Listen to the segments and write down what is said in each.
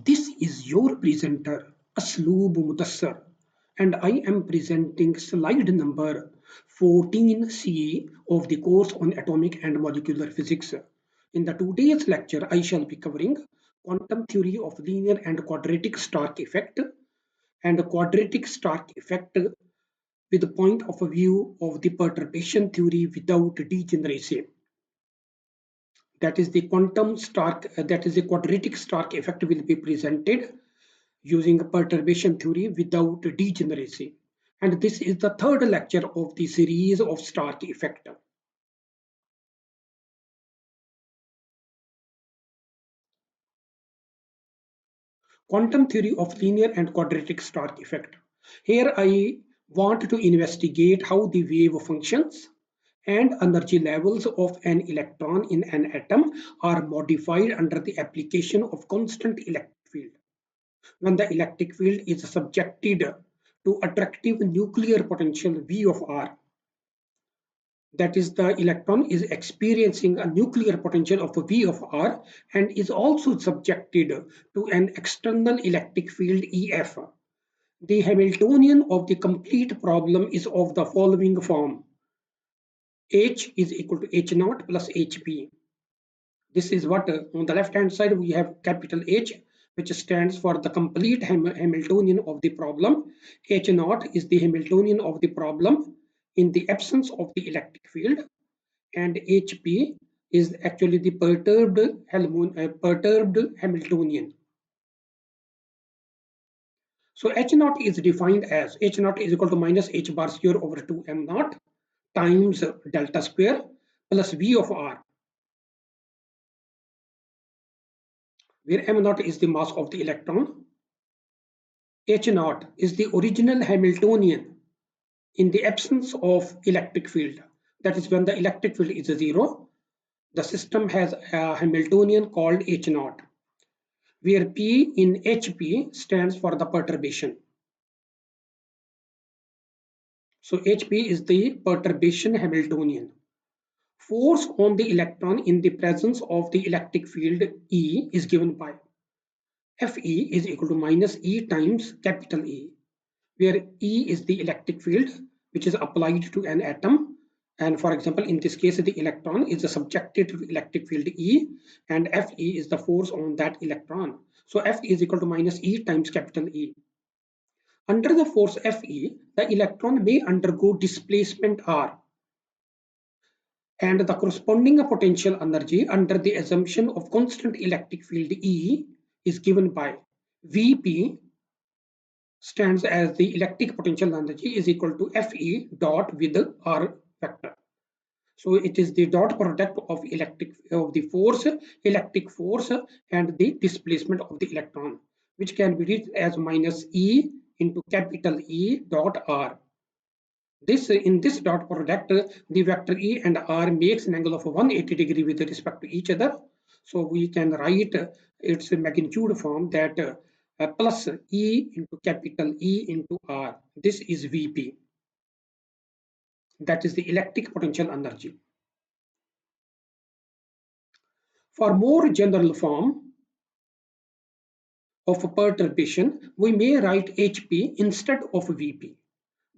This is your presenter, Asloob Mudassar, and I am presenting slide number 14C of the course on atomic and molecular physics. In the today's lecture, I shall be covering quantum theory of linear and quadratic Stark effect and the quadratic Stark effect with the point of view of the perturbation theory without degeneracy. That is the quadratic Stark effect will be presented using perturbation theory without degeneracy. And this is the third lecture of the series of Stark effect. Quantum theory of linear and quadratic Stark effect. Here I want to investigate how the wave functions and energy levels of an electron in an atom are modified under the application of constant electric field. When the electric field is subjected to attractive nuclear potential V of R, that is, the electron is experiencing a nuclear potential of V of R and is also subjected to an external electric field EF. The Hamiltonian of the complete problem is of the following form: H is equal to H naught plus HP. This is what on the left hand side we have capital H, which stands for the complete Hamiltonian of the problem. H naught is the Hamiltonian of the problem in the absence of the electric field, and HP is actually the perturbed Hamiltonian. So H naught is defined as H naught is equal to minus H bar square over 2 M naught times delta square plus V of R, where M naught is the mass of the electron. H naught is the original Hamiltonian in the absence of electric field. That is, when the electric field is zero, the system has a Hamiltonian called H naught, where P in HP stands for the perturbation. So HP is the perturbation Hamiltonian. Force on the electron in the presence of the electric field E is given by Fe is equal to minus E times capital E, where E is the electric field which is applied to an atom. And for example, in this case, the electron is subjected to electric field E, and Fe is the force on that electron. So F is equal to minus E times capital E. Under the force Fe, the electron may undergo displacement R, and the corresponding potential energy under the assumption of constant electric field E is given by Vp stands as the electric potential energy is equal to Fe dot with R vector. So it is the dot product of electric force and the displacement of the electron, which can be written as minus E into capital E dot R. In this dot product, the vector E and R makes an angle of 180 degree with respect to each other. So we can write its magnitude form that plus E into capital E into R. This is Vp. That is the electric potential energy. For more general form of perturbation, we may write Hp instead of Vp.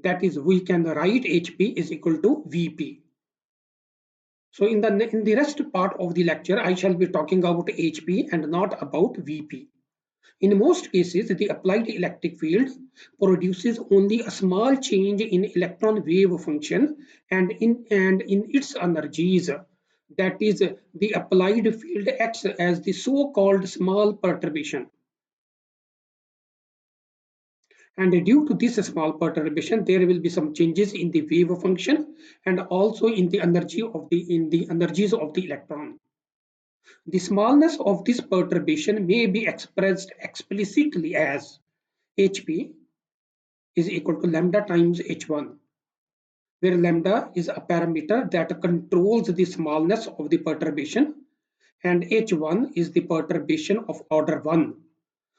That is, we can write Hp is equal to Vp. So in the rest part of the lecture, I shall be talking about Hp and not about Vp. In most cases, the applied electric field produces only a small change in electron wave function and in its energies. That is, the applied field acts as the so-called small perturbation. And due to this small perturbation, there will be some changes in the wave function and also in the energies of the electron. The smallness of this perturbation may be expressed explicitly as Hp is equal to lambda times H1, where lambda is a parameter that controls the smallness of the perturbation, and H1 is the perturbation of order 1.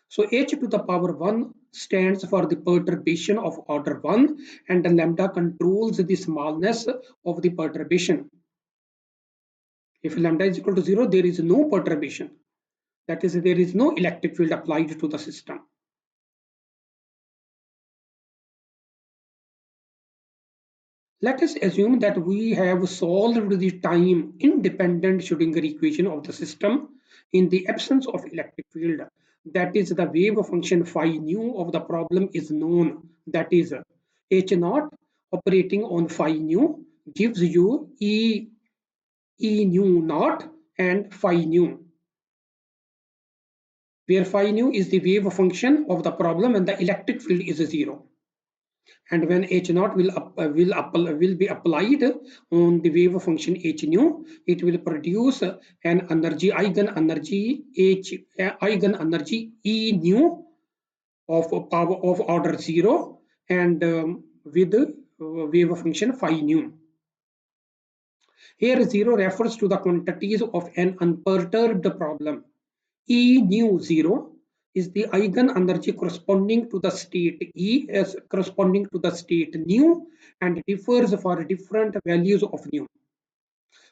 So H to the power 1 stands for the perturbation of order 1, and the lambda controls the smallness of the perturbation. If lambda is equal to 0, there is no perturbation. That is, there is no electric field applied to the system. Let us assume that we have solved the time independent Schrodinger equation of the system in the absence of electric field. That is, the wave function phi nu of the problem is known. That is, H naught operating on phi nu gives you E nu naught and phi nu, where phi nu is the wave function of the problem and the electric field is 0. And when H naught will be applied on the wave function H nu, it will produce an energy eigen energy E nu of power of order 0 and with wave function phi nu. Here 0 refers to the quantities of an unperturbed problem. E nu 0 is the eigenenergy corresponding to the state E as corresponding to the state nu and differs for different values of nu.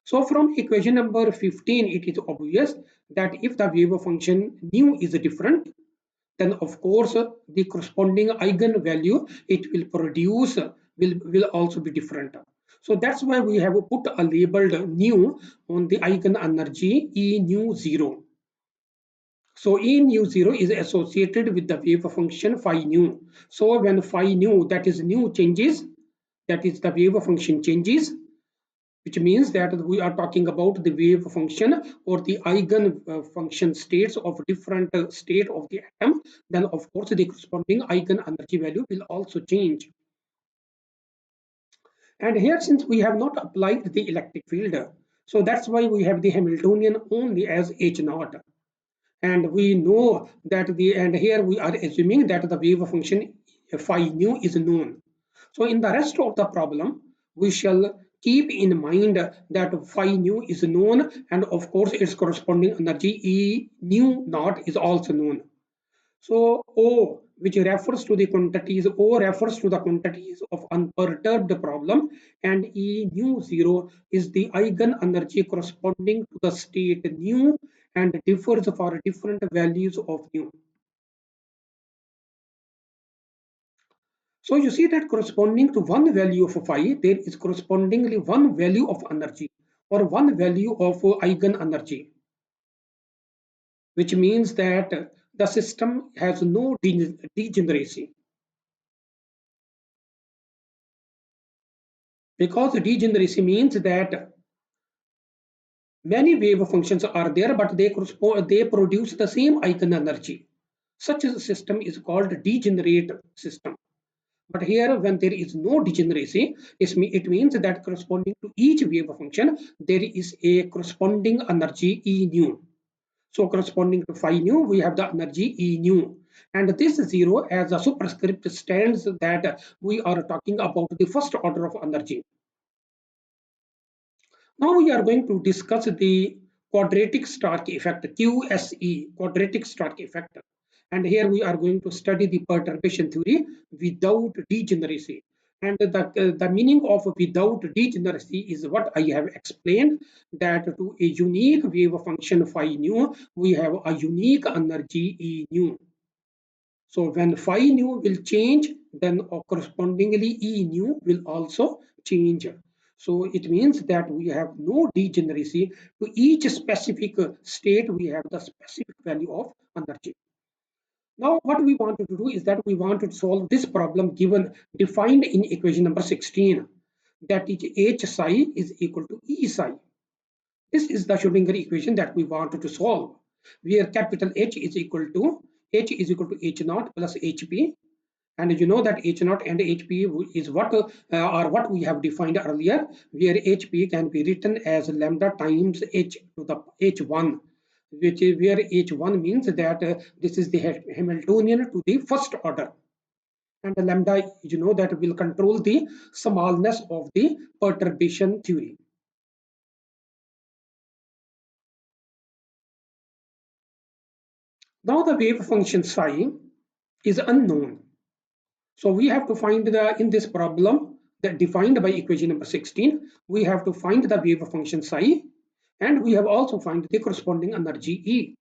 So from equation number 15, it is obvious that if the wave function nu is different, then of course the corresponding eigenvalue it will produce will also be different. So that's why we have put a labeled nu on the eigenenergy E nu 0. So E nu 0 is associated with the wave function phi nu. So when phi nu, that is nu changes, that is the wave function changes, which means that we are talking about the wave function or the eigen function states of different state of the atom, then of course the corresponding eigen energy value will also change. And here, since we have not applied the electric field, so that's why we have the Hamiltonian only as H naught. And we know that and here we are assuming that the wave function phi nu is known. So in the rest of the problem, we shall keep in mind that phi nu is known, and of course its corresponding energy E nu naught is also known. So O, which refers to the quantities, O refers to the quantities of unperturbed problem, and E nu 0 is the eigen energy corresponding to the state nu and differs for different values of nu. So you see that corresponding to one value of phi, there is correspondingly one value of energy or one value of eigen energy, which means that the system has no degeneracy. Because degeneracy means that many wave functions are there, but they produce the same eigen energy. Such a system is called degenerate system. But here, when there is no degeneracy, it means that corresponding to each wave function, there is a corresponding energy E nu. So corresponding to phi nu, we have the energy E nu. And this 0 as a superscript stands that we are talking about the first order of energy. Now we are going to discuss the quadratic Stark effect, QSE, quadratic Stark effect. And here we are going to study the perturbation theory without degeneracy. And the meaning of without degeneracy is what I have explained, that to a unique wave function phi nu, we have a unique energy E nu. So when phi nu will change, then correspondingly E nu will also change. So it means that we have no degeneracy. To each specific state, we have the specific value of energy. Now, what we want to do is that we want to solve this problem given defined in equation number 16, that is H psi is equal to E psi. This is the Schrodinger equation that we want to solve, where capital H is equal to H naught plus HP, and you know that H naught and HP is what are what we have defined earlier, where HP can be written as lambda times H to the H1, which is where H1 means that this is the Hamiltonian to the first order, and the lambda you know that will control the smallness of the perturbation theory. Now the wave function psi is unknown. So we have to find in this problem that defined by equation number 16, we have to find the wave function psi, and we have also find the corresponding energy E.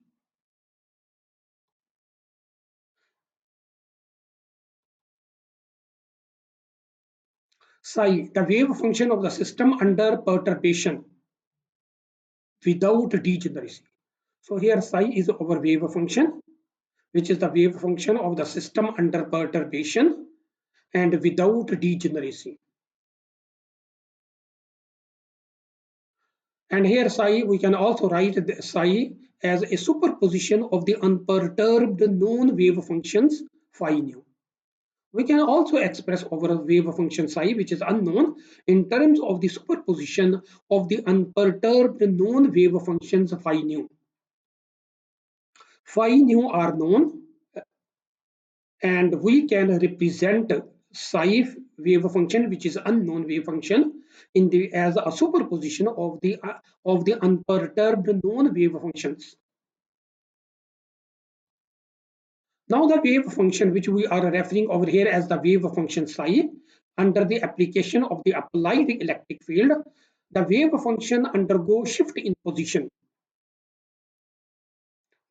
Psi, the wave function of the system under perturbation without degeneracy. So here psi is our wave function, which is the wave function of the system under perturbation and without degeneracy. And here psi, we can also write the psi as a superposition of the unperturbed known wave functions phi nu. We can also express our wave function psi, which is unknown, in terms of the superposition of the unperturbed known wave functions phi nu. Phi nu are known, and we can represent psi wave function, which is unknown wave function, in the as a superposition of the unperturbed known wave functions. Now the wave function which we are referring over here as the wave function psi, under the application of the applied electric field, the wave function undergoes shift in position.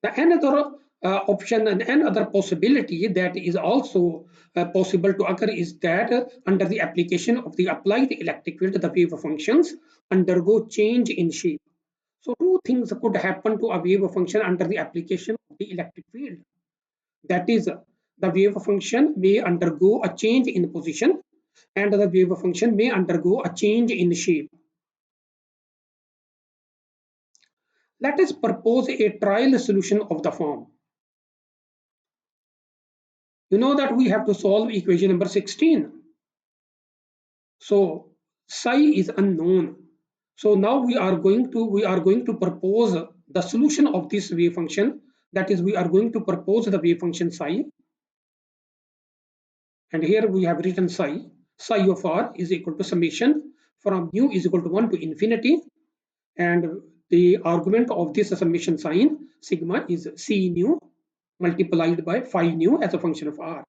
The another option and another possibility that is also possible to occur is that under the application of the applied electric field, the wave functions undergo change in shape. So two things could happen to a wave function under the application of the electric field. That is, the wave function may undergo a change in position and the wave function may undergo a change in shape. Let us propose a trial solution of the form. You know that we have to solve equation number 16. So psi is unknown. So now we are going to propose the solution of this wave function. That is, we are going to propose the wave function psi. And here we have written psi of r is equal to summation from nu is equal to 1 to infinity, and the argument of this summation sign sigma is c nu multiplied by phi nu as a function of r.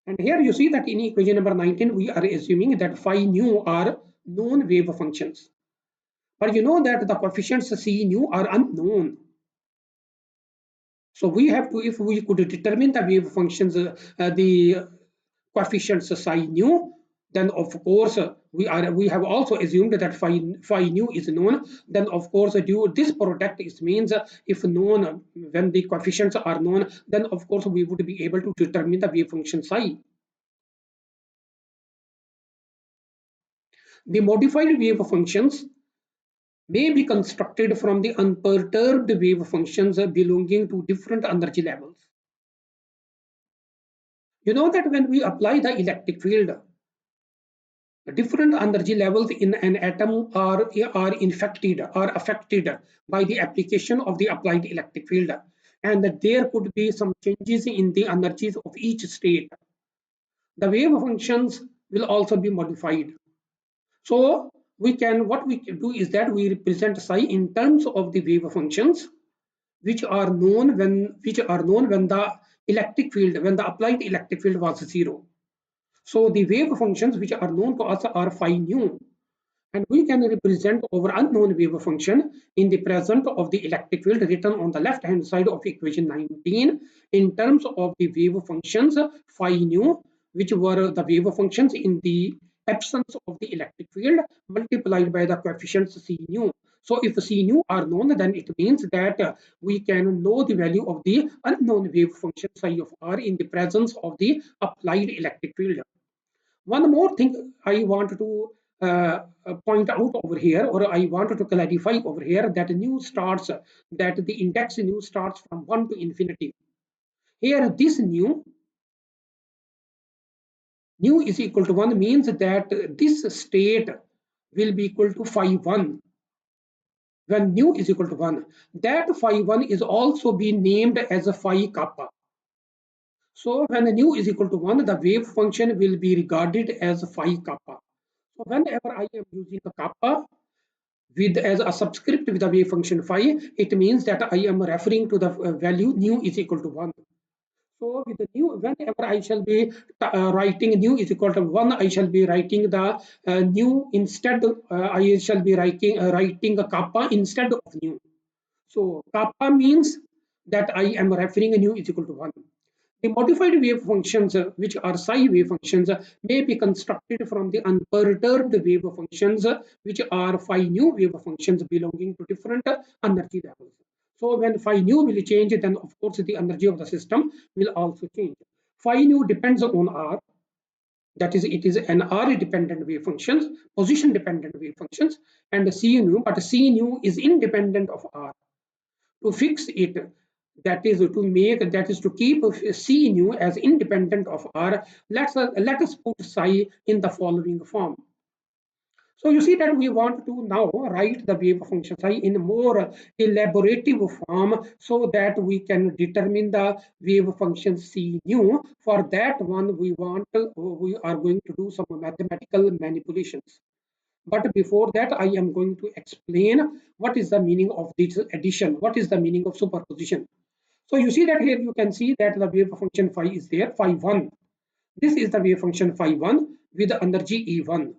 And here you see that in equation number 19 we are assuming that phi nu are known wave functions, but you know that the coefficients c nu are unknown. So we have to, if we could determine the wave functions, the coefficients psi nu, then of course we have also assumed that phi nu is known. Then of course due this product is means if known, when the coefficients are known, then of course we would be able to determine the wave function psi. The modified wave functions may be constructed from the unperturbed wave functions belonging to different energy levels. You know that when we apply the electric field, different energy levels in an atom are affected by the application of the applied electric field, and that there could be some changes in the energies of each state. The wave functions will also be modified. So what we can do is that we represent psi in terms of the wave functions which are known when the electric field, when the applied electric field was zero. So the wave functions which are known to us are phi nu, and we can represent our unknown wave function in the presence of the electric field written on the left hand side of equation 19 in terms of the wave functions phi nu, which were the wave functions in the absence of the electric field, multiplied by the coefficients c nu. So if c nu are known, then it means that we can know the value of the unknown wave function psi of r in the presence of the applied electric field. One more thing I want to point out over here, or I wanted to clarify over here, that nu starts, that the index nu starts from 1 to infinity. Here this nu is equal to 1 means that this state will be equal to phi 1 when nu is equal to 1. That phi 1 is also being named as a phi kappa. So when nu is equal to 1, the wave function will be regarded as phi kappa. So whenever I am using the kappa with as a subscript with the wave function phi, it means that I am referring to the value nu is equal to 1. So with the nu, whenever I shall be writing nu is equal to 1, I shall be writing the nu instead, I shall be writing a kappa instead of nu. So kappa means that I am referring nu is equal to 1. The modified wave functions, which are psi wave functions, may be constructed from the unperturbed wave functions, which are phi nu wave functions belonging to different energy levels. So when phi nu will change, then of course the energy of the system will also change. Phi nu depends on R, that is, it is an R dependent wave functions, position dependent wave functions, and C nu, but C nu is independent of R. To fix it, that is to keep C nu as independent of R, let us put psi in the following form. So you see that we want to now write the wave function psi in a more elaborative form so that we can determine the wave function C nu. For that one, we are going to do some mathematical manipulations. But before that, I am going to explain what is the meaning of this addition, what is the meaning of superposition. So you see that here you can see that the wave function phi is there, phi 1. This is the wave function phi 1 with the energy E1.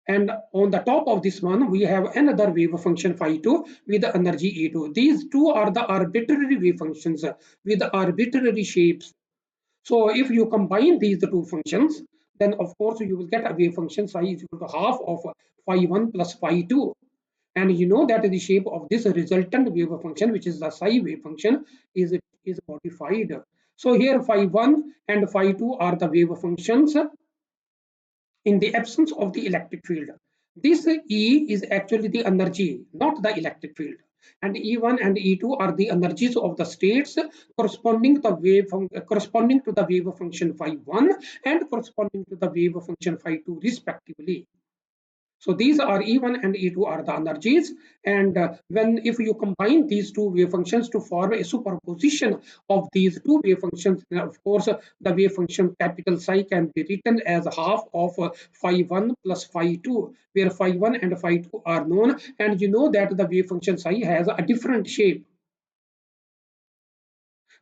And on the top of this one, we have another wave function phi 2 with the energy E2. These two are the arbitrary wave functions with arbitrary shapes. So if you combine these two functions, then of course you will get a wave function psi is equal to half of phi 1 plus phi 2. And you know that the shape of this resultant wave function, which is the psi wave function, is modified. So here phi 1 and phi 2 are the wave functions in the absence of the electric field. This E is actually the energy, not the electric field. And E1 and E2 are the energies of the states corresponding to the wave function phi 1 and corresponding to the wave function phi 2 respectively. So these are E1 and E2 are the energies, and if you combine these two wave functions to form a superposition of these two wave functions, then of course the wave function capital psi can be written as half of phi 1 plus phi 2, where phi 1 and phi 2 are known, and you know that the wave function psi has a different shape.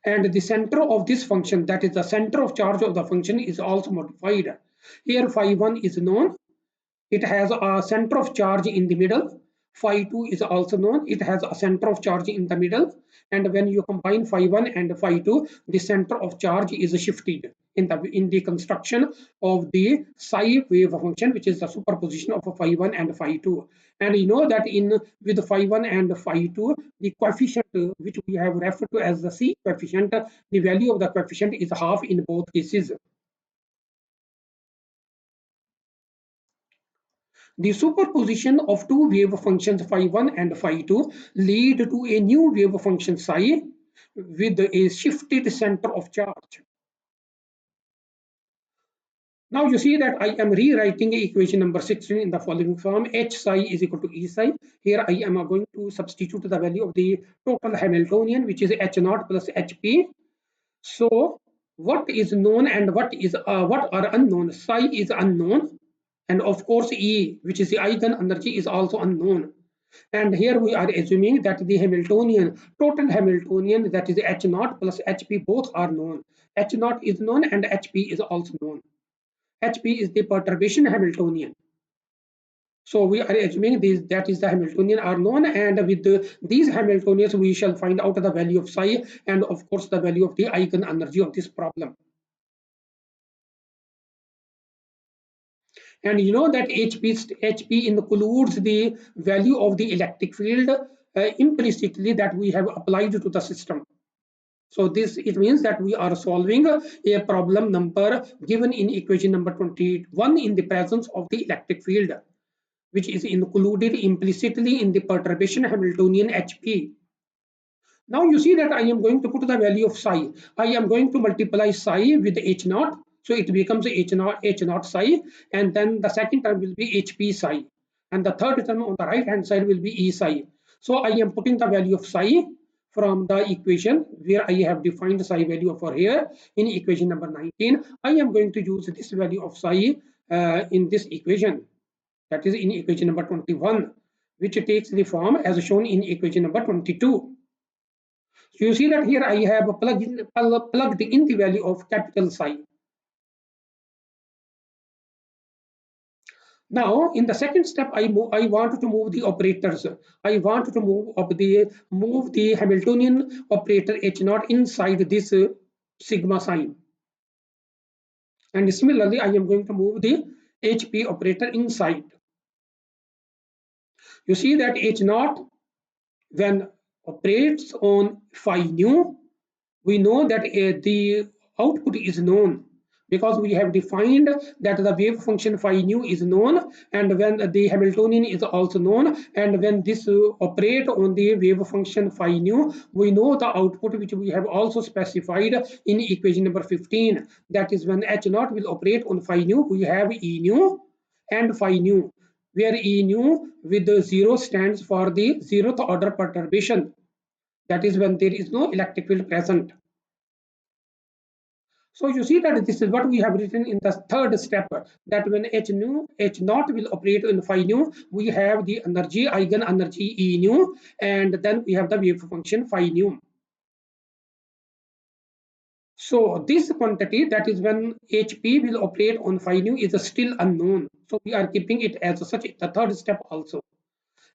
And the center of this function, that is the center of charge of the function, is also modified. Here phi 1 is known, it has a center of charge in the middle. Phi 2 is also known, it has a center of charge in the middle. And when you combine phi 1 and phi 2, the center of charge is shifted in the construction of the psi wave function, which is the superposition of phi 1 and phi 2. And you know that with phi 1 and phi 2, the coefficient which we have referred to as the C coefficient, the value of the coefficient is half in both cases. The superposition of two wave functions phi 1 and phi 2 lead to a new wave function psi with a shifted center of charge. Now you see that I am rewriting equation number 16 in the following form. H psi is equal to E psi. Here I am going to substitute the value of the total Hamiltonian, which is H naught plus HP. So what is known and what are unknown? Psi is unknown, and of course E, which is the eigen energy, is also unknown. And here we are assuming that the total Hamiltonian, that is H naught plus HP, both are known. H naught is known and HP is also known. HP is the perturbation Hamiltonian. So we are assuming that is the Hamiltonian are known, and with these Hamiltonians we shall find out the value of psi and of course the value of the eigen energy of this problem. And you know that HP includes the value of the electric field implicitly that we have applied to the system. So it means that we are solving a problem number given in equation number 21 in the presence of the electric field, which is included implicitly in the perturbation Hamiltonian HP. Now you see that I am going to put the value of psi. I am going to multiply psi with H naught. So it becomes H naught psi, and then the second term will be HP psi. And the third term on the right hand side will be E psi. So I am putting the value of psi from the equation where I have defined psi value for here in equation number 19. I am going to use this value of psi in this equation, that is in equation number 21, which takes the form as shown in equation number 22. So you see that here I have plugged in the value of capital psi. Now, in the second step, I want to move the operators. I want to move the Hamiltonian operator H naught inside this sigma sign. And similarly, I am going to move the HP operator inside. You see that H naught, when operates on phi nu, we know that the output is known because we have defined that the wave function phi nu is known, and when the Hamiltonian is also known, and when this operate on the wave function phi nu, we know the output, which we have also specified in equation number 15. That is, when H naught will operate on phi nu, we have E nu and phi nu, where E nu with the 0 stands for the zeroth order perturbation. That is when there is no electric field present. So you see that this is what we have written in the third step, that when H naught will operate in phi nu, we have the energy, eigen energy E nu, and then we have the wave function phi nu. So this quantity, that is when HP will operate on phi nu, is still unknown. So we are keeping it as such the third step also.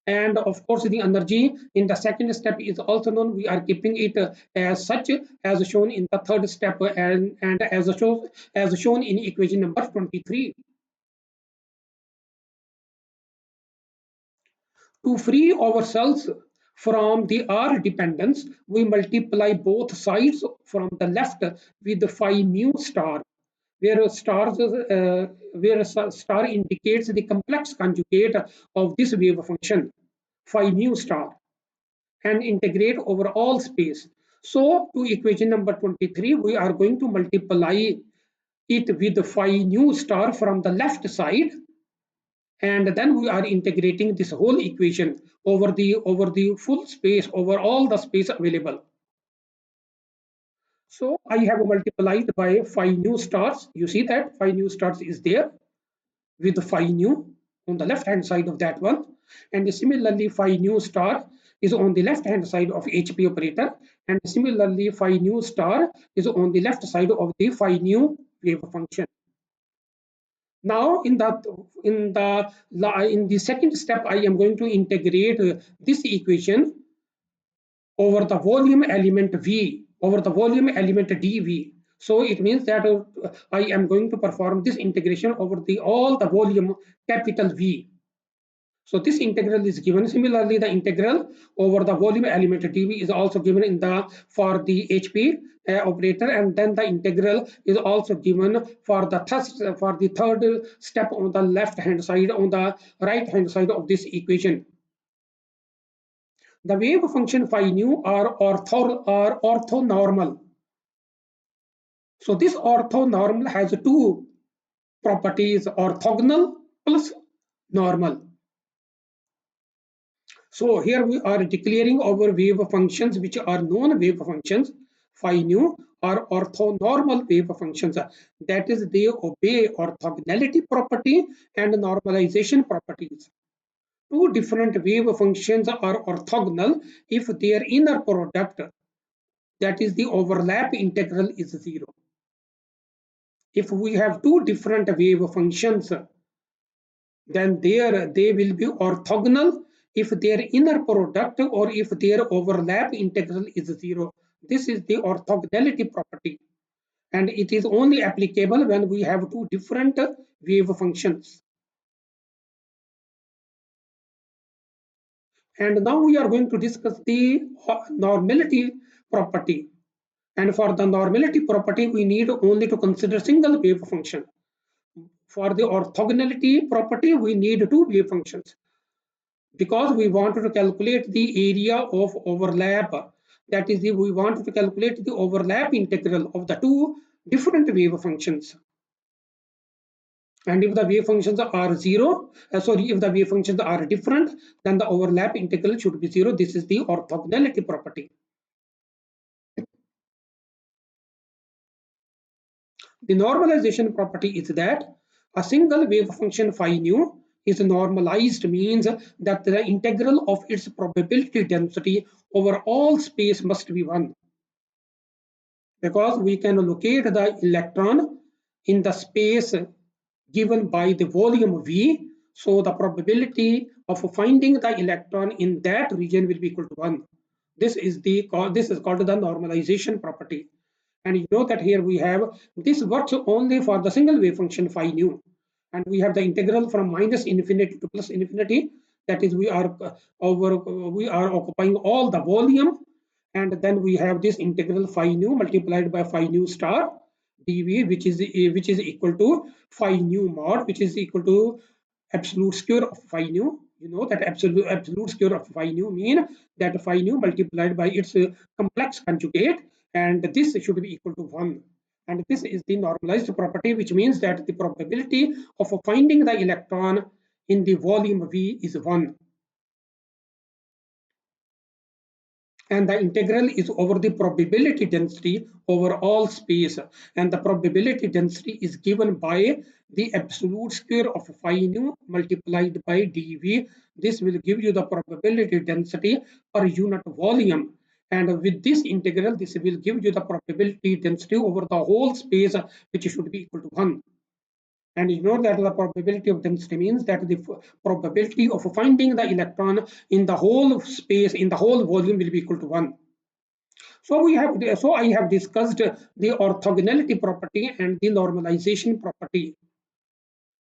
And of course, the energy in the second step is also known. We are keeping it as such, as shown in the third step, and as shown in equation number 23. To free ourselves from the R dependence, we multiply both sides from the left with phi mu star, where where star indicates the complex conjugate of this wave function, phi mu star, and integrate over all space. So to equation number 23, we are going to multiply it with phi nu star from the left side, and then we are integrating this whole equation over the full space, over all the space available. So I have multiplied by phi nu stars. You see that phi nu stars is there with the phi nu on the left hand side of that one, and similarly phi nu star is on the left hand side of HP operator, and similarly phi nu star is on the left side of the phi nu wave function. Now in the second step, I am going to integrate this equation over the volume element V, over the volume element dV. So it means that I am going to perform this integration over all the volume capital V. So this integral is given. Similarly, the integral over the volume element dV is also given in the for the HP operator, and then the integral is also given for the third step on the left hand side, on the right hand side of this equation. The wave function phi nu are orthonormal. So this orthonormal has two properties: orthogonal plus normal. So here we are declaring our wave functions, which are known wave functions. Phi nu are orthonormal wave functions. That is, they obey orthogonality property and normalization properties. Two different wave functions are orthogonal if their inner product, that is the overlap integral, is zero. If we have two different wave functions, then they will be orthogonal if their inner product or if their overlap integral is zero. This is the orthogonality property, and it is only applicable when we have two different wave functions. And now we are going to discuss the normality property. And for the normality property, we need only to consider single wave function. For the orthogonality property, we need two wave functions, because we want to calculate the area of overlap. That is, we want to calculate the overlap integral of the two different wave functions. And if the wave functions are if the wave functions are different, then the overlap integral should be zero. This is the orthogonality property. The normalization property is that a single wave function phi nu is normalized, means that the integral of its probability density over all space must be 1, because we can locate the electron in the space given by the volume V. So the probability of finding the electron in that region will be equal to 1. This is called the normalization property. And you know that here we have this works only for the single wave function phi nu. And we have the integral from minus infinity to plus infinity. That is, we are occupying all the volume, and then we have this integral phi nu multiplied by phi nu star dv, which is equal to phi nu mod, which is equal to absolute square of phi nu. You know that absolute square of phi nu mean that phi nu multiplied by its complex conjugate, and this should be equal to 1. And this is the normalized property, which means that the probability of finding the electron in the volume V is 1. And the integral is over the probability density over all space, and the probability density is given by the absolute square of phi nu multiplied by dv. This will give you the probability density per unit volume, and with this integral this will give you the probability density over the whole space, which should be equal to 1. And you know that the probability of density means that the probability of finding the electron in the whole space, in the whole volume, will be equal to 1. So I have discussed the orthogonality property and the normalization property,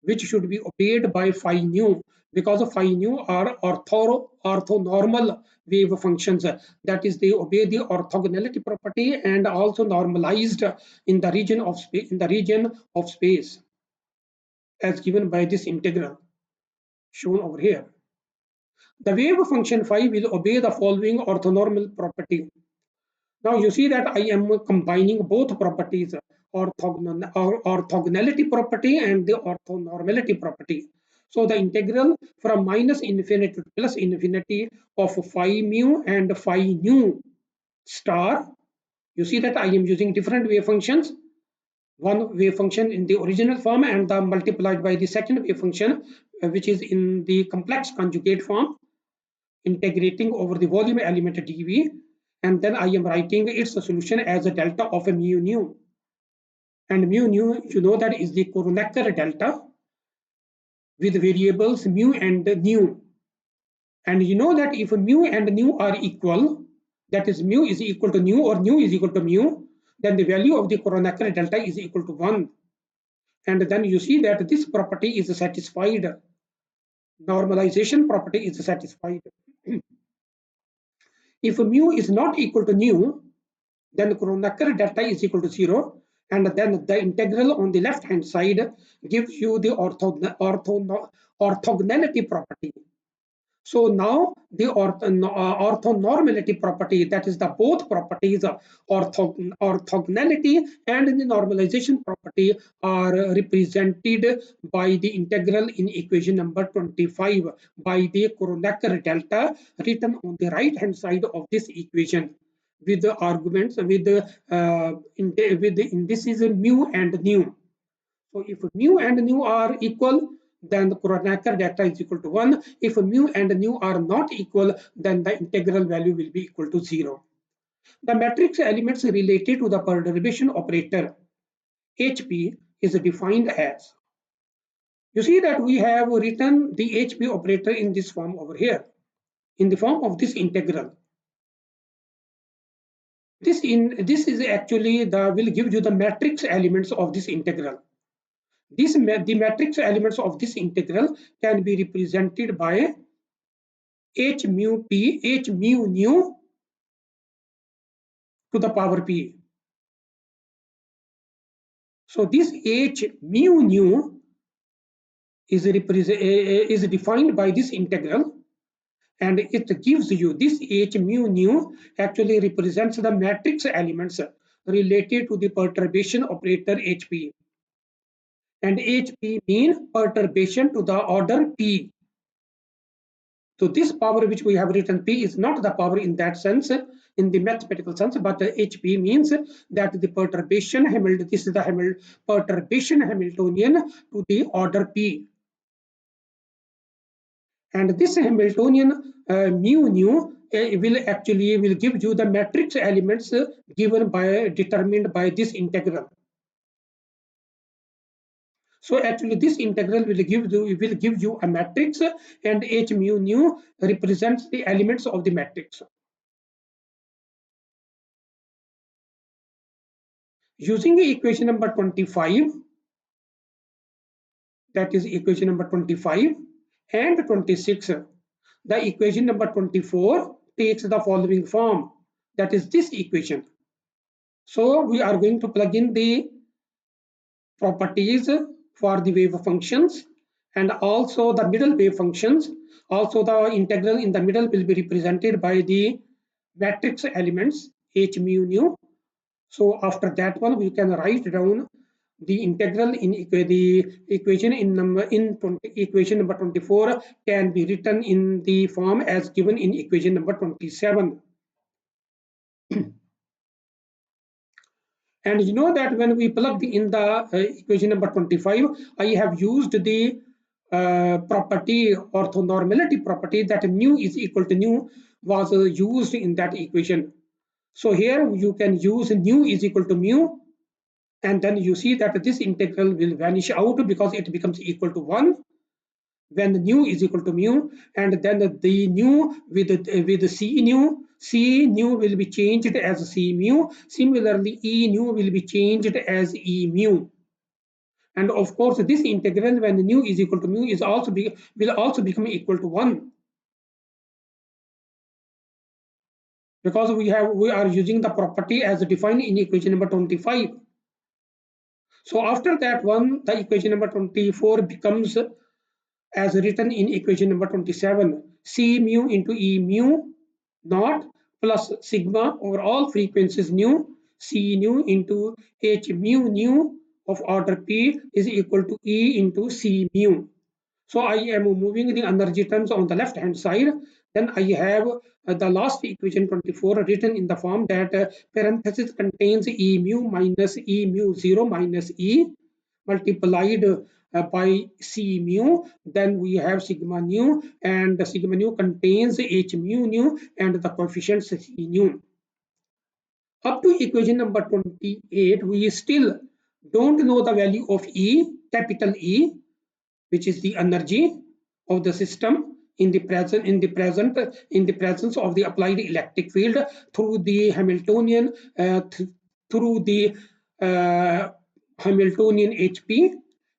which should be obeyed by phi nu, because phi nu are orthonormal wave functions. That is, they obey the orthogonality property and also normalized in the region of space, as given by this integral shown over here. The wave function phi will obey the following orthonormal property. Now you see that I am combining both properties, orthogonality property and the orthonormality property. So the integral from minus infinity to plus infinity of phi mu and phi nu star. You see that I am using different wave functions. One wave function in the original form and the multiplied by the second wave function, which is in the complex conjugate form, integrating over the volume element dv, and then I am writing its solution as a delta of a mu nu. And mu nu, you know that is the Kronecker delta with variables mu and nu. And you know that if mu and nu are equal, that is mu is equal to nu or nu is equal to mu, then the value of the Kronecker delta is equal to 1. And then you see that this property is satisfied. Normalization property is satisfied. If mu is not equal to nu, then Kronecker delta is equal to 0, and then the integral on the left hand side gives you the orthogonality property. So now the orthonormality property, that is the both properties, orthogonality and the normalization property, are represented by the integral in equation number 25 by the Kronecker delta, written on the right hand side of this equation with the arguments with the indices mu and nu. So if mu and nu are equal, then the Kronecker delta is equal to 1. If mu and nu are not equal, then the integral value will be equal to 0. The matrix elements related to the perturbation operator HP is defined as. You see that we have written the HP operator in this form over here, in the form of this integral. This is actually will give you the matrix elements of this integral. The matrix elements of this integral can be represented by h mu p, h mu nu to the power p. So this h mu nu is defined by this integral, and it gives you this h mu nu actually represents the matrix elements related to the perturbation operator HP. And HP mean perturbation to the order p. So this power which we have written p is not the power in that sense, in the mathematical sense, but HP means that the perturbation this is the perturbation Hamiltonian to the order p. And this Hamiltonian mu nu will give you the matrix elements determined by this integral. So actually this integral will give you a matrix, and h mu nu represents the elements of the matrix. Using equation number 25, that is equation number 25 and 26, the equation number 24 takes the following form, that is this equation. So we are going to plug in the properties for the wave functions and also the middle wave functions. Also the integral in the middle will be represented by the matrix elements h mu nu. So after that one we can write down the integral in the equation in equation number 24 can be written in the form as given in equation number 27. And you know that when we plugged in the equation number 25, I have used the property, orthonormality property, that mu is equal to nu was used in that equation. So here you can use nu is equal to mu, and then you see that this integral will vanish out because it becomes equal to 1 when nu is equal to mu, and then the nu with c nu will be changed as c mu. Similarly, e nu will be changed as e mu. And of course, this integral when nu is equal to mu is will also become equal to 1, because we are using the property as defined in equation number 25. So after that one, the equation number 24 becomes as written in equation number 27, C mu into E mu naught plus sigma over all frequencies nu, C nu into H mu nu of order P is equal to E into C mu. So I am moving the energy terms on the left hand side. Then I have the last equation 24 written in the form that parenthesis contains E mu minus E mu 0 minus E multiplied by C mu. Then we have sigma nu, and the sigma nu contains H mu nu and the coefficients C nu. Up to equation number 28, we still don't know the value of E, capital E, which is the energy of the system in the presence of the applied electric field through the Hamiltonian Hamiltonian HP,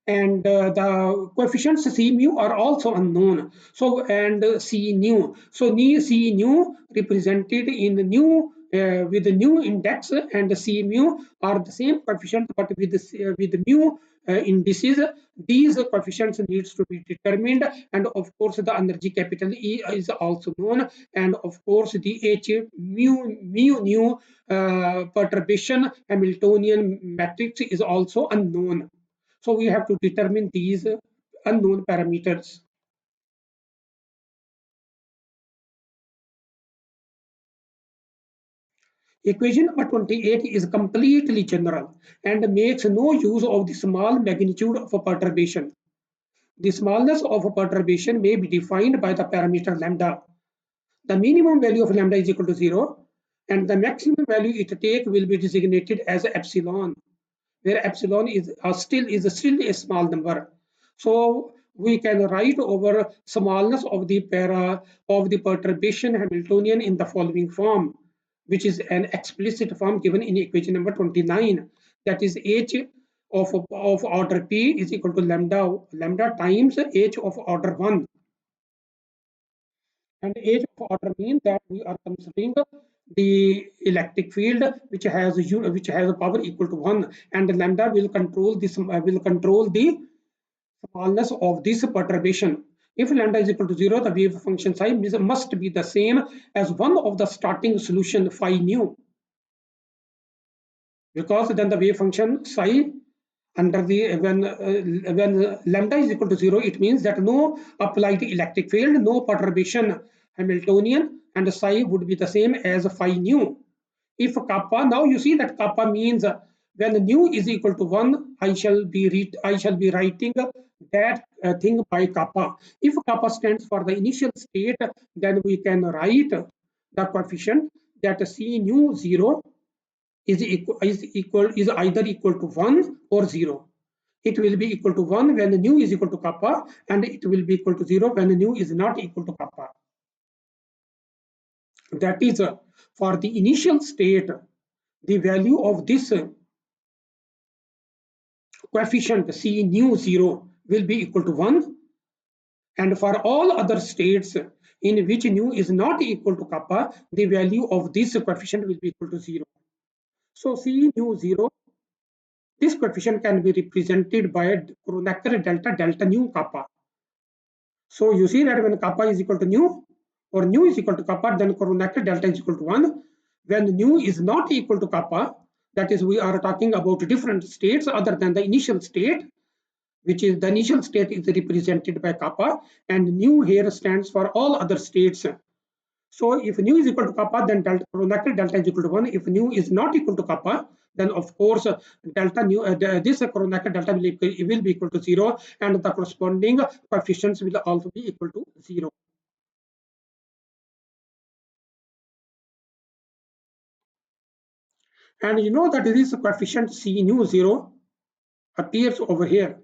and the coefficients C mu are also unknown. So and C nu. So C nu represented in nu with the new index, and C mu are the same coefficient but with the mu indices. These coefficients needs to be determined, and of course the energy capital E is also known, and of course the H mu nu perturbation Hamiltonian matrix is also unknown. So we have to determine these unknown parameters. Equation number 28 is completely general and makes no use of the small magnitude of a perturbation. The smallness of a perturbation may be defined by the parameter lambda. The minimum value of lambda is equal to 0, and the maximum value it take will be designated as epsilon, where epsilon is still a small number. So we can write over smallness of the perturbation Hamiltonian in the following form, which is an explicit form given in equation number 29. That is h of order p is equal to lambda times h of order 1. And h of order means that we are considering the electric field which has a power equal to 1, and lambda will control the smallness of this perturbation. If lambda is equal to 0, the wave function psi must be the same as one of the starting solution phi nu, because then the wave function psi under the when lambda is equal to 0, it means that no applied electric field, no perturbation Hamiltonian, and psi would be the same as phi nu. If kappa, now you see that kappa means when nu is equal to 1, I shall be writing that thing by kappa. If kappa stands for the initial state, then we can write the coefficient that C nu 0 is either equal to 1 or 0. It will be equal to 1 when nu is equal to kappa, and it will be equal to 0 when nu is not equal to kappa. That is for the initial state, the value of this coefficient C nu 0 will be equal to 1, and for all other states in which nu is not equal to kappa, the value of this coefficient will be equal to 0. So C nu 0, this coefficient can be represented by a Kronecker delta nu kappa. So you see that when kappa is equal to nu or nu is equal to kappa, then Kronecker delta is equal to 1. When nu is not equal to kappa, that is, we are talking about different states other than the initial state, which is the initial state is represented by kappa, and nu here stands for all other states. So if nu is equal to kappa, then Kronecker delta is equal to 1. If nu is not equal to kappa, then of course delta nu this Kronecker delta will be equal to 0, and the corresponding coefficients will also be equal to 0. And you know that this coefficient C nu 0 appears over here.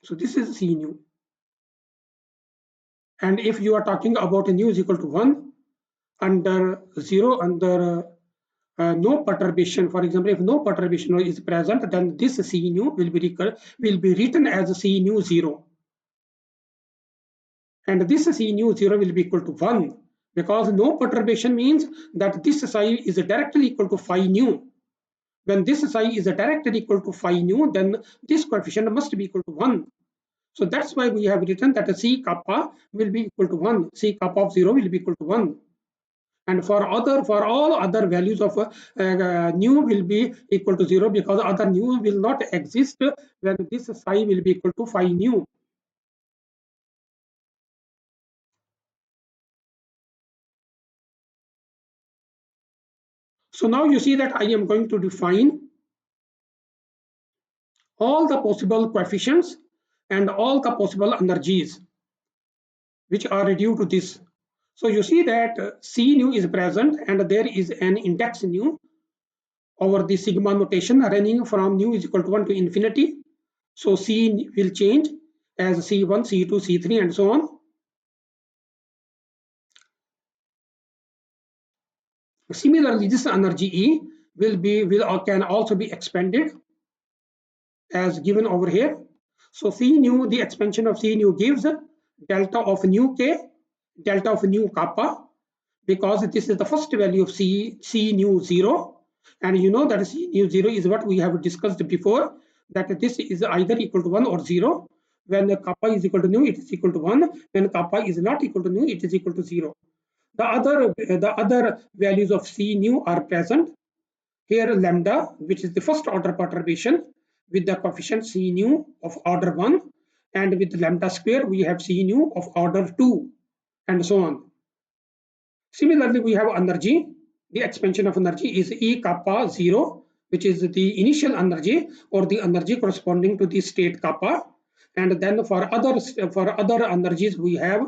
So this is C nu. And if you are talking about nu is equal to 1 under 0, under no perturbation, for example, if no perturbation is present, then this C nu will be written as C nu 0. And this C nu 0 will be equal to 1, because no perturbation means that this psi is directly equal to phi nu. When this psi is directly equal to phi nu, then this coefficient must be equal to 1. So that's why we have written that C kappa will be equal to 1. C kappa of 0 will be equal to 1. And for all other values of nu will be equal to 0, because other nu will not exist when this psi will be equal to phi nu. So now you see that I am going to define all the possible coefficients and all the possible energies which are due to this. So you see that C nu is present, and there is an index nu over the sigma notation running from nu is equal to 1 to infinity. So C will change as C1, C2, C3, and so on. Similarly, this energy E can also be expanded as given over here. So C nu, the expansion of C nu gives delta of nu k, delta of nu kappa, because this is the first value of C nu 0. And you know that C nu 0 is what we have discussed before, that this is either equal to 1 or 0. When kappa is equal to nu, it is equal to 1. When kappa is not equal to nu, it is equal to 0. The other values of C nu are present. Here lambda, which is the first order perturbation, with the coefficient C nu of order 1, and with lambda square we have C nu of order 2, and so on. Similarly, we have energy. The expansion of energy is E kappa 0, which is the initial energy or the energy corresponding to the state kappa. And then for other energies we have,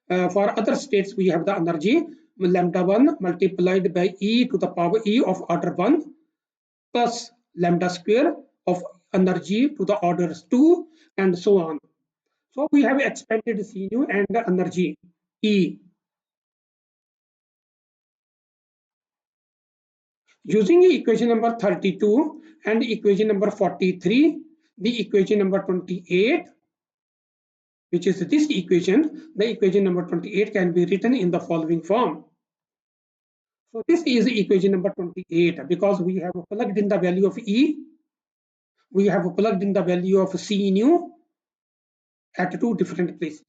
for other states we have the energy lambda 1 multiplied by E to the power E of order 1 plus lambda square of energy to the orders 2, and so on. So we have expanded C nu and energy E. Using equation number 32 and equation number 43, the equation number 28, which is this equation, the equation number 28 can be written in the following form. So this is equation number 28, because we have plugged in the value of E, we have plugged in the value of C nu at two different places.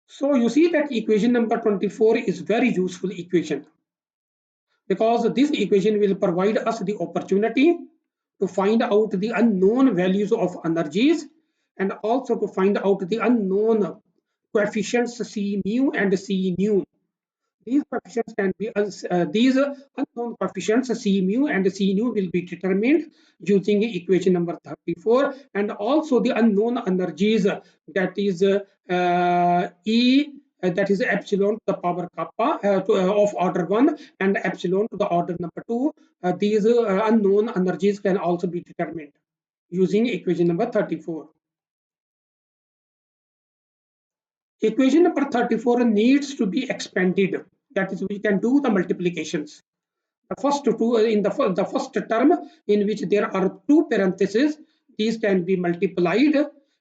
So you see that equation number 24 is very useful equation, because this equation will provide us the opportunity to find out the unknown values of energies, and also to find out the unknown coefficients C mu and C nu. These coefficients can be these unknown coefficients C mu and C nu will be determined using equation number 34, and also the unknown energies, that is E, that is epsilon to the power kappa of order 1 and epsilon to the order number 2. These unknown energies can also be determined using equation number 34. Equation number 34 needs to be expanded That is, we can do the multiplications. The first two in the first term in which there are two parentheses, these can be multiplied,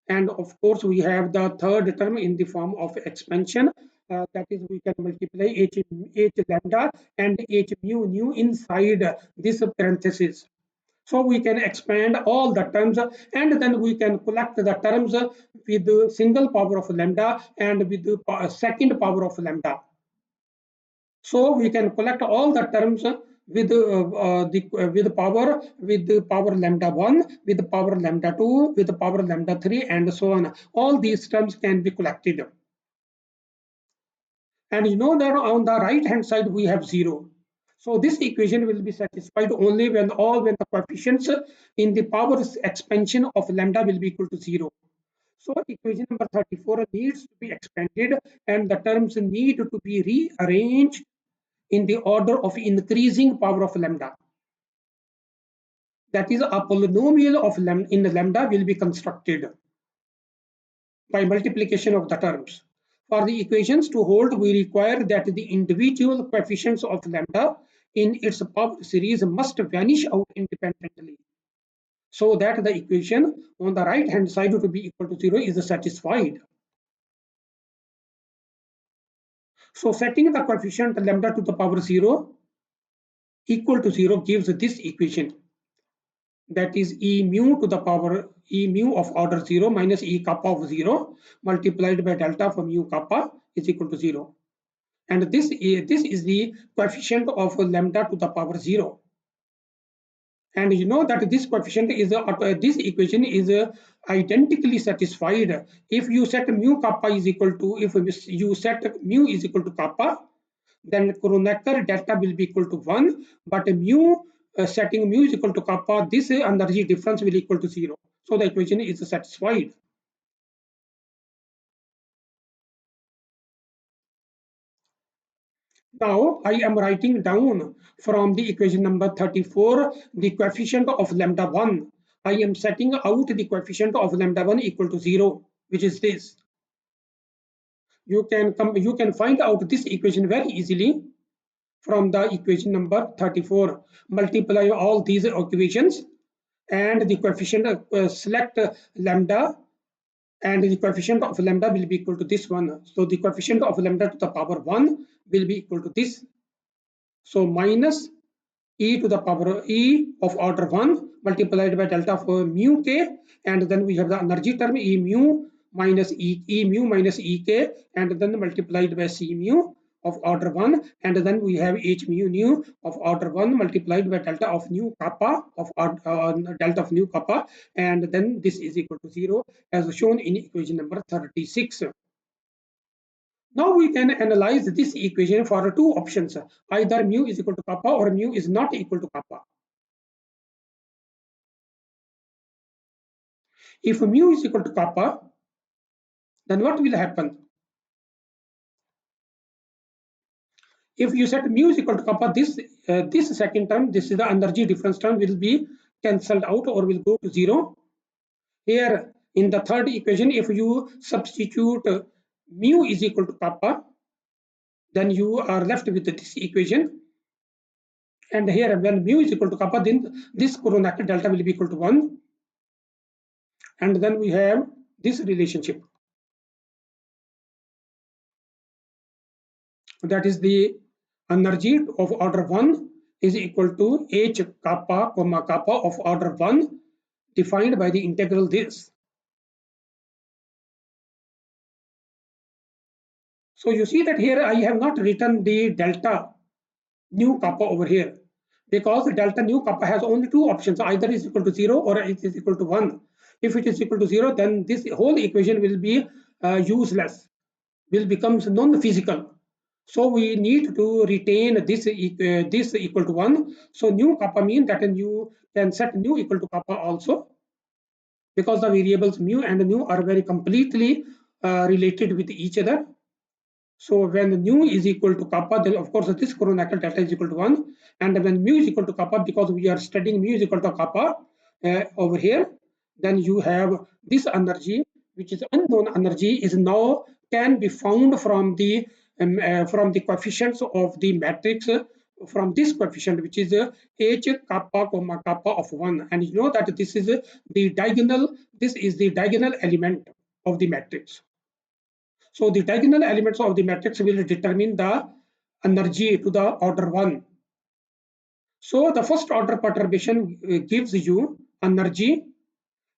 and of course we have the third term in the form of expansion. That is, we can multiply h lambda and h mu inside this parenthesis. So we can expand all the terms, and then we can collect the terms with the single power of lambda and with the second power of lambda. So we can collect all the terms with the power lambda 1, with the power lambda 2, with the power lambda 3, and so on. All these terms can be collected. And you know that on the right hand side we have 0. So this equation will be satisfied only when the coefficients in the power expansion of lambda will be equal to 0. So equation number 34 needs to be expanded, and the terms need to be rearranged in the order of increasing power of lambda. That is, a polynomial of in lambda will be constructed by multiplication of the terms. For the equations to hold, we require that the individual coefficients of lambda in its power series must vanish out independently, so that the equation on the right hand side to be equal to 0 is satisfied. So setting the coefficient lambda to the power 0 equal to 0 gives this equation. That is, E mu to the power E mu of order 0 minus E kappa of 0 multiplied by delta for mu kappa is equal to 0. And this is the coefficient of lambda to the power 0. And you know that this coefficient is this equation is identically satisfied if you set mu kappa is equal to, if you set mu is equal to kappa, then Kronecker delta will be equal to 1, but mu setting mu is equal to kappa, this energy difference will equal to 0. So the equation is satisfied. Now I am writing down from the equation number 34 the coefficient of lambda 1. I am setting out the coefficient of lambda 1 equal to 0, which is this. You can find out this equation very easily from the equation number 34. Multiply all these equations and the coefficient select lambda, and the coefficient of lambda will be equal to this one. So the coefficient of lambda to the power 1 will be equal to this. So minus e to the power e of order 1 multiplied by delta for mu k, and then we have the energy term e mu minus e mu minus ek, and then multiplied by c mu of order 1, and then we have h mu nu of order 1 multiplied by delta of nu kappa of delta of nu kappa, and then this is equal to 0 as shown in equation number 36. Now we can analyze this equation for two options, either mu is equal to kappa or mu is not equal to kappa. If mu is equal to kappa, then what will happen? If you set mu is equal to kappa, this second term, this is the energy difference term, will be cancelled out or will go to 0. Here in the third equation, if you substitute mu is equal to kappa, then you are left with this equation. And here when mu is equal to kappa, then this Kronecker delta will be equal to 1. And then we have this relationship. That is, the energy of order 1 is equal to h kappa comma kappa of order 1 defined by the integral this. So you see that here I have not written the delta nu kappa over here, because delta nu kappa has only two options, either is equal to 0 or it is equal to 1. If it is equal to 0, then this whole equation will be useless, will become non-physical. So we need to retain this equal to 1. So nu kappa means that you can set nu equal to kappa also, because the variables mu and nu are very completely related with each other. So when nu is equal to kappa, then of course this Kronecker delta is equal to 1. And when mu is equal to kappa, because we are studying mu is equal to kappa over here, then you have this energy, which is unknown energy, is now can be found from the from the coefficients of the matrix from this coefficient, which is h kappa comma kappa of 1, and you know that this is the diagonal, this is the diagonal element of the matrix. So the diagonal elements of the matrix will determine the energy to the order 1. So the first order perturbation gives you energy.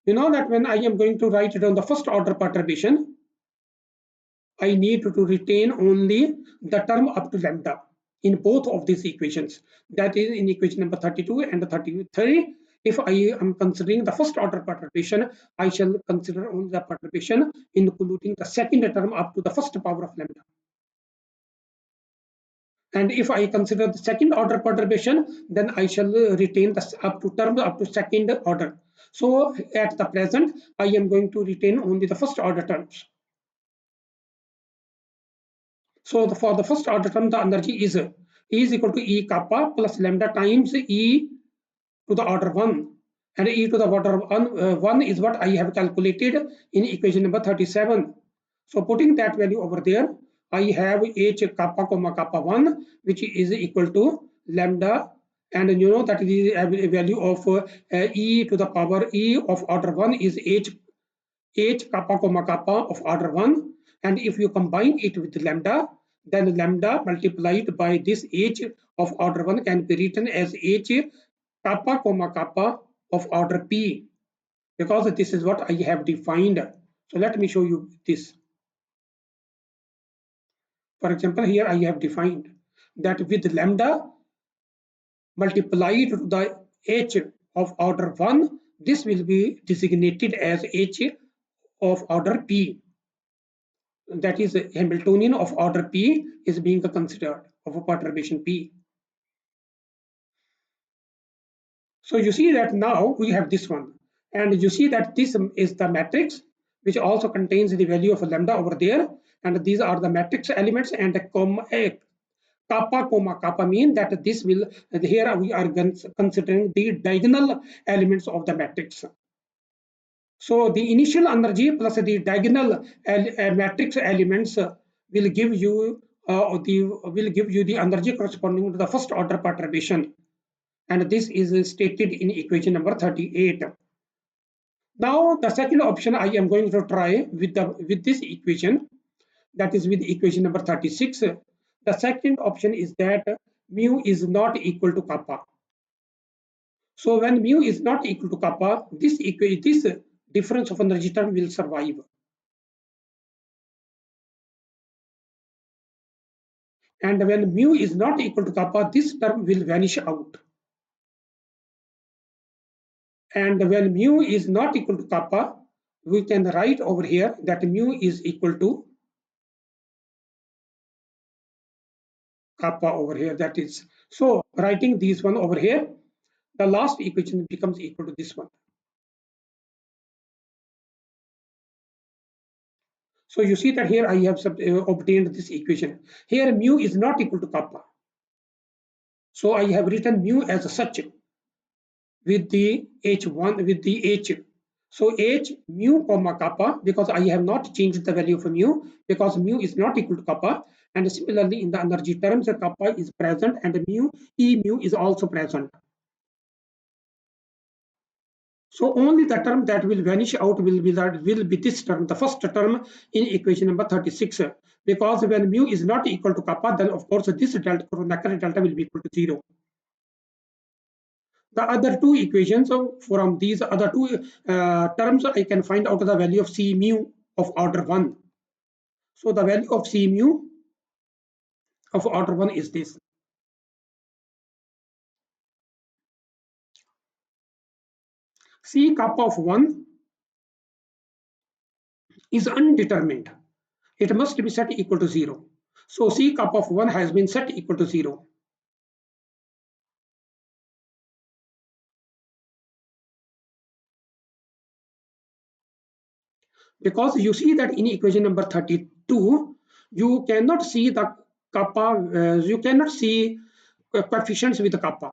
You know that when I am going to write down the first order perturbation, I need to retain only the term up to lambda in both of these equations. That is in equation number 32 and 33. If I am considering the first order perturbation, I shall consider only the perturbation including the second term up to the first power of lambda. And if I consider the second order perturbation, then I shall retain the up to term up to second order. So at the present, I am going to retain only the first order terms. So for the first order term, the energy is equal to E kappa plus lambda times E to the order 1. And E to the order 1 is what I have calculated in equation number 37. So putting that value over there, I have H kappa comma kappa 1, which is equal to lambda. And you know that the value of E to the power E of order 1 is H kappa comma kappa of order 1. And if you combine it with lambda, then lambda multiplied by this H of order 1 can be written as H kappa comma kappa of order P, because this is what I have defined. So let me show you this. For example, here I have defined that with lambda multiplied to the H of order 1, this will be designated as H of order P. That is Hamiltonian of order P is being considered of a perturbation P. So you see that now we have this one, and you see that this is the matrix which also contains the value of lambda over there, and these are the matrix elements, and the kappa kappa mean that this will, here we are considering the diagonal elements of the matrix. So the initial energy plus the diagonal matrix elements will give you the energy corresponding to the first order perturbation, and this is stated in equation number 38. Now the second option I am going to try with this equation, that is with equation number 36. The second option is that mu is not equal to kappa. So when mu is not equal to kappa, this difference of energy term will survive. And when mu is not equal to kappa, this term will vanish out. And when mu is not equal to kappa, we can write over here that mu is equal to kappa over here. That is, so writing this one over here, the last equation becomes equal to this one. So you see that here I have obtained this equation. Here mu is not equal to kappa. So I have written mu as such with the h1 with the h. So h mu comma kappa, because I have not changed the value of mu, because mu is not equal to kappa. And similarly in the energy terms, kappa is present and mu is also present. So only the term that will vanish out will be this term, the first term in equation number 36. Because when mu is not equal to kappa, then of course this delta delta will be equal to 0. The other two equations from these other two terms, I can find out the value of C mu of order 1. So the value of C mu of order 1 is this. C kappa of 1 is undetermined. It must be set equal to 0. So C kappa of 1 has been set equal to 0. Because you see that in equation number 32, you cannot see the kappa, you cannot see coefficients with the kappa.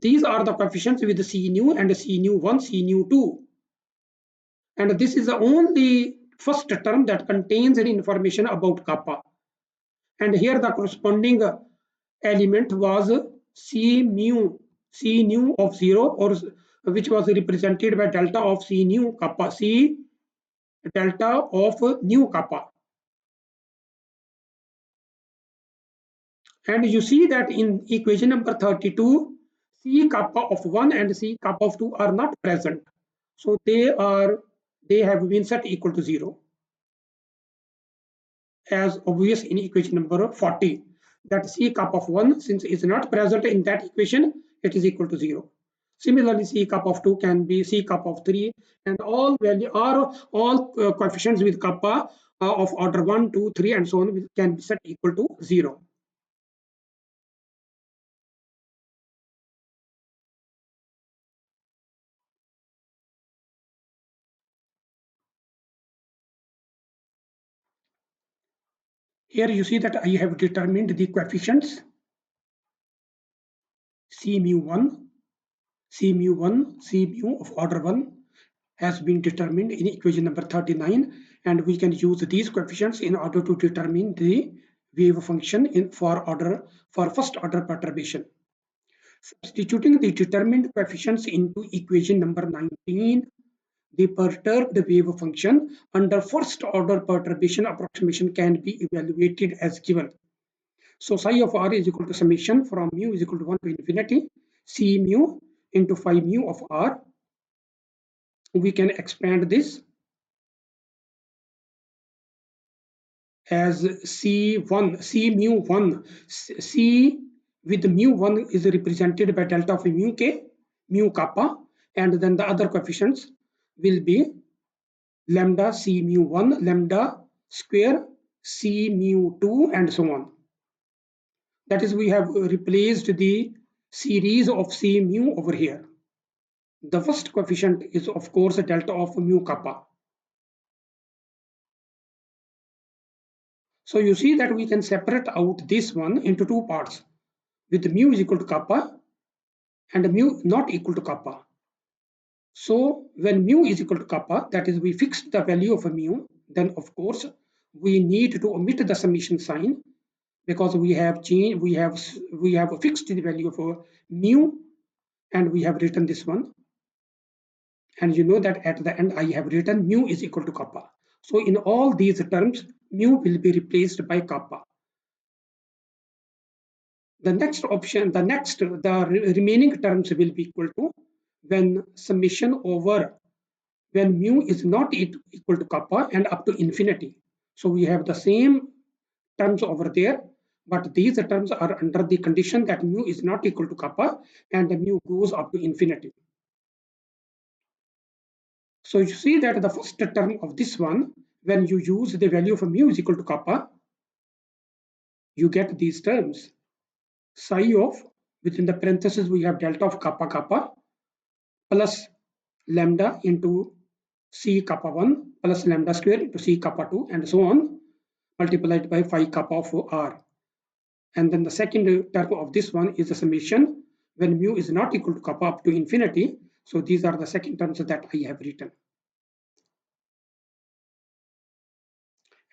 These are the coefficients with the C nu and C nu 1, C nu 2. And this is the only first term that contains any information about kappa. And here the corresponding element was C nu of 0, or which was represented by delta of C nu kappa, C delta of nu kappa. And you see that in equation number 32, C kappa of 1 and C kappa of 2 are not present. So they have been set equal to 0, as obvious in equation number 40, that C kappa of 1, since is not present in that equation, it is equal to 0. Similarly, C kappa of 2 can be C kappa of 3, and all value are all coefficients with kappa of order 1, 2, 3, and so on can be set equal to 0. Here you see that I have determined the coefficients C mu 1, C mu 1, C mu of order 1 has been determined in equation number 39, and we can use these coefficients in order to determine the wave function for first order perturbation. Substituting the determined coefficients into equation number 19, the perturbed wave function under first order perturbation approximation can be evaluated as given. So psi of r is equal to summation from mu is equal to 1 to infinity C mu into phi mu of r. We can expand this as C1, C mu 1, C with mu 1 is represented by delta of mu k, mu kappa, and then the other coefficients will be lambda C mu 1, lambda square C mu 2, and so on. That is, we have replaced the series of C mu over here. The first coefficient is of course a delta of mu kappa. So you see that we can separate out this one into two parts, with mu is equal to kappa and mu not equal to kappa. So when mu is equal to kappa, that is we fixed the value of a mu, then of course we need to omit the summation sign, because we have fixed the value of mu, and we have written this one. And you know that at the end I have written mu is equal to kappa. So in all these terms, mu will be replaced by kappa. The next option, the remaining terms will be equal to when summation over when mu is not equal to kappa and up to infinity. So we have the same terms over there, but these terms are under the condition that mu is not equal to kappa and the mu goes up to infinity. So you see that the first term of this one, when you use the value of mu is equal to kappa, you get these terms. Psi of, within the parentheses we have delta of kappa kappa plus lambda into C kappa 1 plus lambda square into C kappa 2, and so on, multiplied by phi kappa of r. And then the second term of this one is the summation when mu is not equal to kappa up to infinity. So these are the second terms that I have written.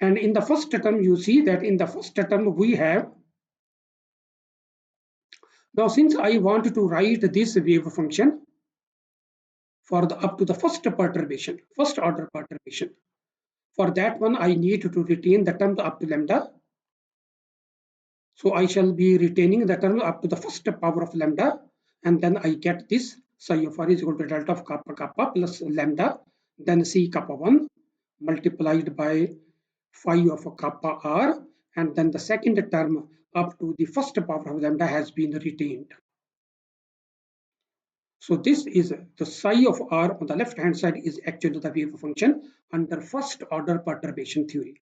And in the first term, you see that in the first term we have, now since I want to write this wave function for the up to the first perturbation, first order perturbation, for that one I need to retain the term up to lambda. So I shall be retaining the term up to the first power of lambda, and then I get this psi of r is equal to delta of kappa kappa plus lambda, then C kappa 1 multiplied by phi of kappa r, and then the second term up to the first power of lambda has been retained. So this is the psi of r on the left hand side is actually the wave function under first order perturbation theory.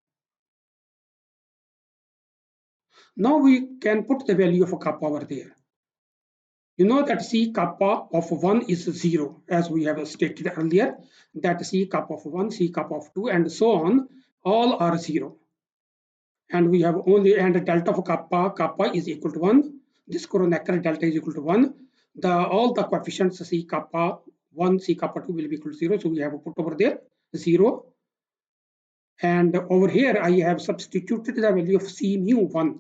Now we can put the value of kappa over there. You know that C kappa of 1 is 0, as we have stated earlier, that C kappa of 1, C kappa of 2, and so on, all are 0. And we have only, and delta of kappa is equal to 1. This Kronecker delta is equal to 1. All the coefficients C kappa 1, C kappa 2 will be equal to 0. So we have put over there 0. And over here, I have substituted the value of C mu1.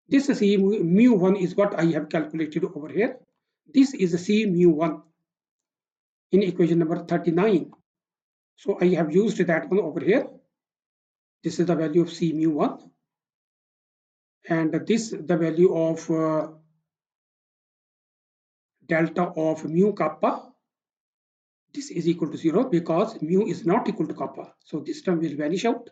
This C mu1 is what I have calculated over here. This is C mu1 in equation number 39. So I have used that one over here. This is the value of C mu1. And this the value of delta of mu kappa. This is equal to 0 because mu is not equal to kappa. So this term will vanish out.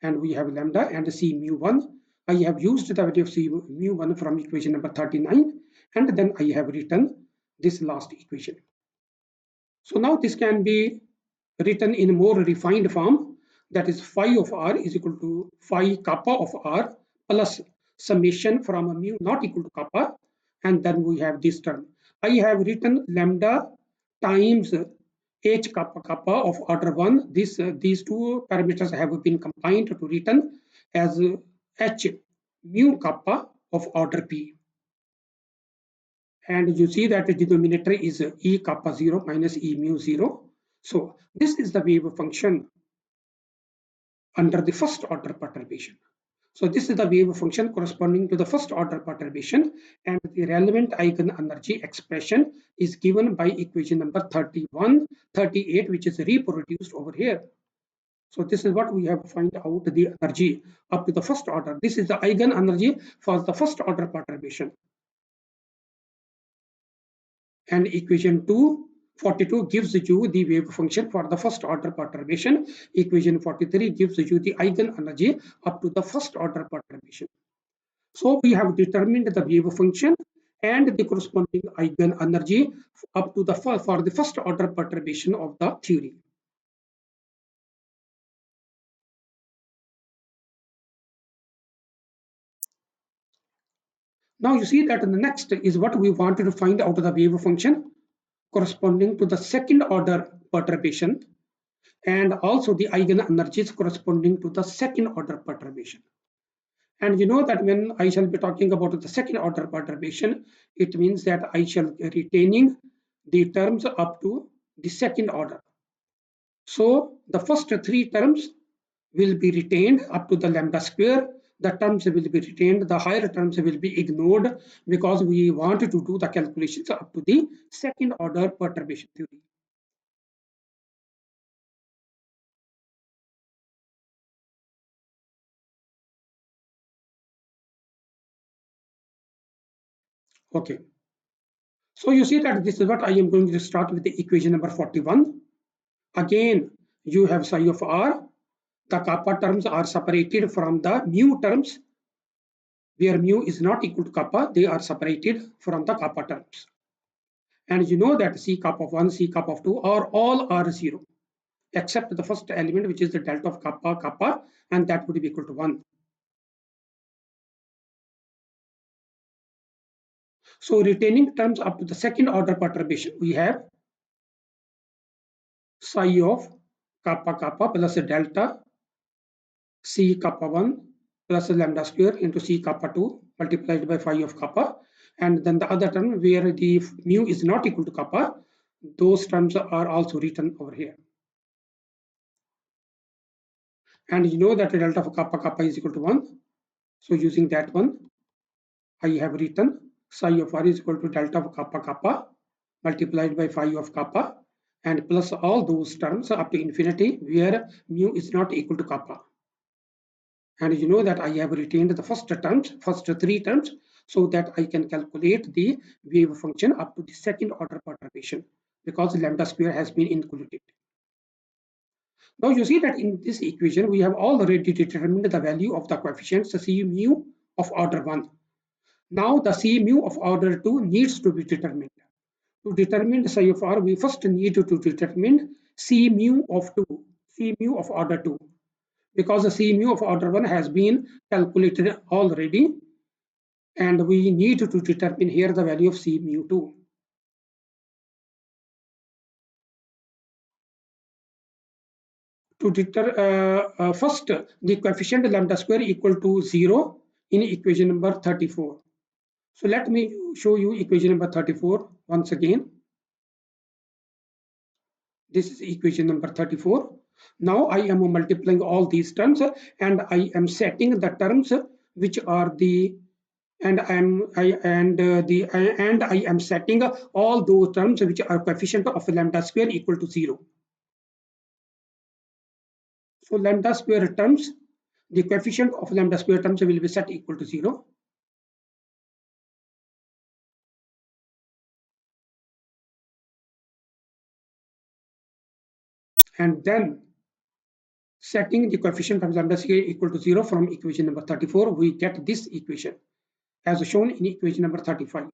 And we have lambda and C mu1. I have used the value of C mu1 from equation number 39, and then I have written this last equation. So now this can be written in more refined form, that is phi of r is equal to phi kappa of r plus summation from a mu not equal to kappa, and then we have this term. I have written lambda times h kappa kappa of order 1. These two parameters have been combined to written as h mu kappa of order p. And you see that the denominator is e kappa 0 minus e mu 0. So this is the wave function under the first order perturbation. So this is the wave function corresponding to the first order perturbation, and the relevant eigenenergy expression is given by equation number 31, 38, which is reproduced over here. So this is what we have find out the energy up to the first order. This is the eigenenergy for the first order perturbation. And equation 242 gives you the wave function for the first order perturbation. Equation 43 gives you the eigenenergy up to the first order perturbation. So we have determined the wave function and the corresponding eigenenergy up to the for the first order perturbation of the theory. Now you see that the next is what we wanted to find out the wave function corresponding to the second order perturbation, and also the eigenenergies corresponding to the second order perturbation. And you know that when I shall be talking about the second order perturbation, it means that I shall be retaining the terms up to the second order. So the first three terms will be retained up to the lambda square. The terms will be retained, the higher terms will be ignored because we want to do the calculations up to the second order perturbation theory. Okay. So you see that this is what I am going to start with the equation number 41. Again, you have psi of r. The kappa terms are separated from the mu terms. Where mu is not equal to kappa, they are separated from the kappa terms. And you know that C kappa of 1, C kappa of 2 are all are 0, except the first element, which is the delta of kappa kappa, and that would be equal to 1. So retaining terms up to the second order perturbation, we have psi of kappa kappa plus delta C kappa 1 plus lambda square into C kappa 2 multiplied by phi of kappa. And then the other term where the mu is not equal to kappa, those terms are also written over here. And you know that the delta of kappa kappa is equal to 1. So using that one, I have written psi of r is equal to delta of kappa kappa multiplied by phi of kappa, and plus all those terms up to infinity where mu is not equal to kappa. And you know that I have retained the first three terms, so that I can calculate the wave function up to the second order perturbation because lambda square has been included. Now you see that in this equation, we have already determined the value of the coefficients C mu of order 1. Now the C mu of order 2 needs to be determined. To determine psi of r, we first need to determine C mu of 2, C mu of order 2. Because the C mu of order 1 has been calculated already, and we need to determine here the value of C mu 2. To deter first, the coefficient lambda square equal to 0 in equation number 34. So let me show you equation number 34 once again. This is equation number 34. Now I am multiplying all these terms and I am setting the terms which are the and I am I and the and I am setting all those terms which are coefficient of lambda square equal to 0. So lambda square terms, the coefficient of lambda square terms will be set equal to 0. And then setting the coefficient of lambda square equal to 0 from equation number 34, we get this equation as shown in equation number 35.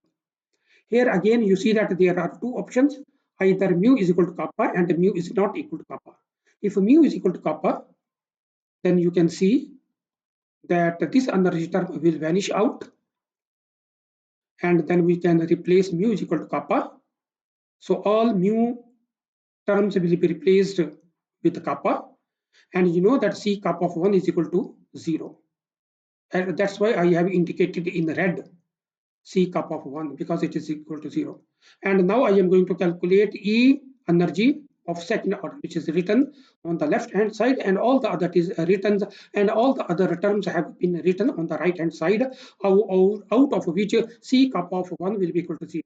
Here again, you see that there are two options. Either mu is equal to kappa and mu is not equal to kappa. If mu is equal to kappa, then you can see that this energy term will vanish out, and then we can replace mu is equal to kappa. So all mu terms will be replaced with kappa, and you know that C kappa of 1 is equal to 0. And that's why I have indicated in red C kappa of 1 because it is equal to 0. And now I am going to calculate E energy of second order, which is written on the left hand side, and all the other is written, and all the other terms have been written on the right hand side, out of which C kappa of 1 will be equal to 0.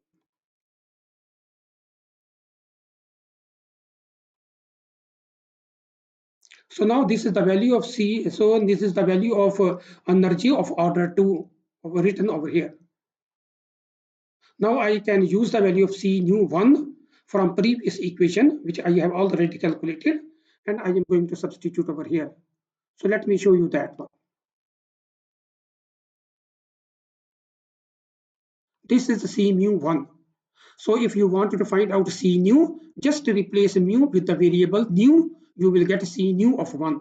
So now this is the value of C. So this is the value of energy of order 2 written over here. Now I can use the value of C nu 1 from previous equation, which I have already calculated, and I am going to substitute over here. So let me show you that one. This is C mu 1. So if you want to find out C nu, just replace mu with the variable nu, you will get C nu of 1.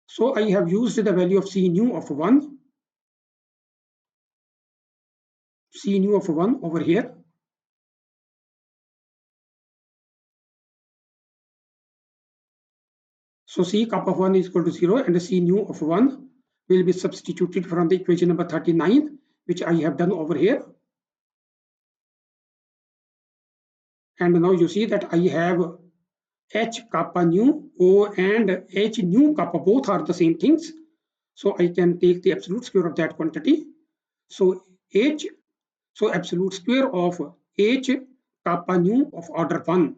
So I have used the value of C nu of 1, C nu of 1 over here. So C kappa of 1 is equal to 0 and C nu of 1 will be substituted from the equation number 39, which I have done over here. And now you see that I have H kappa nu O and H nu kappa, both are the same things. So I can take the absolute square of that quantity. So absolute square of H kappa nu of order 1.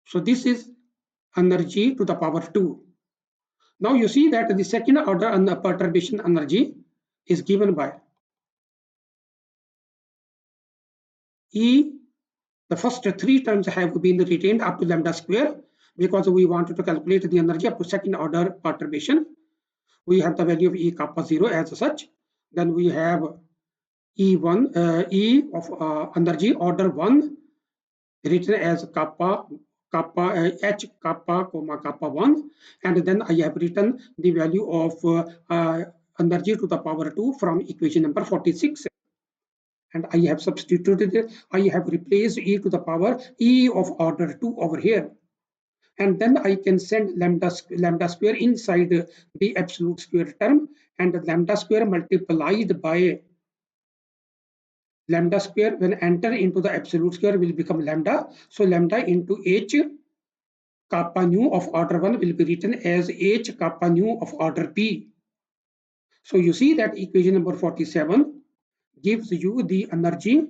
So this is energy to the power 2. Now you see that the second order perturbation energy is given by E. The first three terms have been retained up to lambda square because we wanted to calculate the energy up to second order perturbation. We have the value of E kappa 0 as such. Then we have E1, E of energy order 1 written as kappa H kappa comma kappa 1, and then I have written the value of energy to the power 2 from equation number 46, and I have substituted, I have replaced E to the power E of order 2 over here, and then I can send lambda square inside the absolute square term, and lambda square multiplied by lambda square when enter into the absolute square will become lambda. So lambda into H kappa nu of order 1 will be written as H kappa nu of order P. So you see that equation number 47 gives you the energy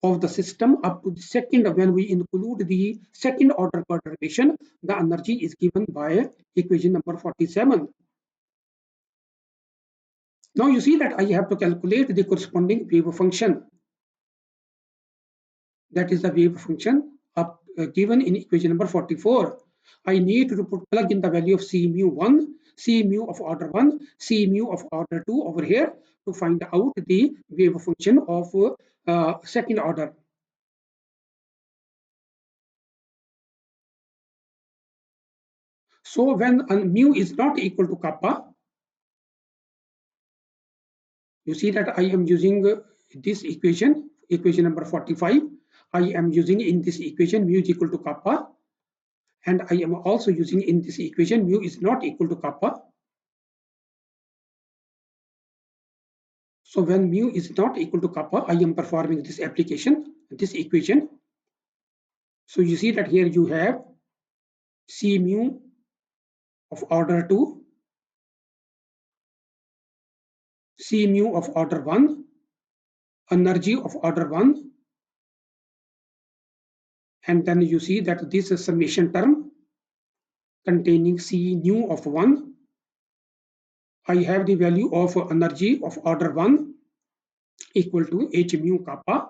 of the system up to the second. When we include the second order perturbation, the energy is given by equation number 47. Now you see that I have to calculate the corresponding wave function. That is the wave function given in equation number 44. I need to plug in the value of C mu 1, C mu of order 1, C mu of order 2 over here to find out the wave function of second order. So when mu is not equal to kappa, you see that I am using this equation number 45. I am using in this equation mu is equal to kappa, and I am also using in this equation mu is not equal to kappa. So when mu is not equal to kappa, I am performing this application, this equation. So you see that here you have C mu of order 2, C mu of order 1, energy of order 1, and then you see that this is summation term containing C nu of 1. I have the value of energy of order 1 equal to H mu kappa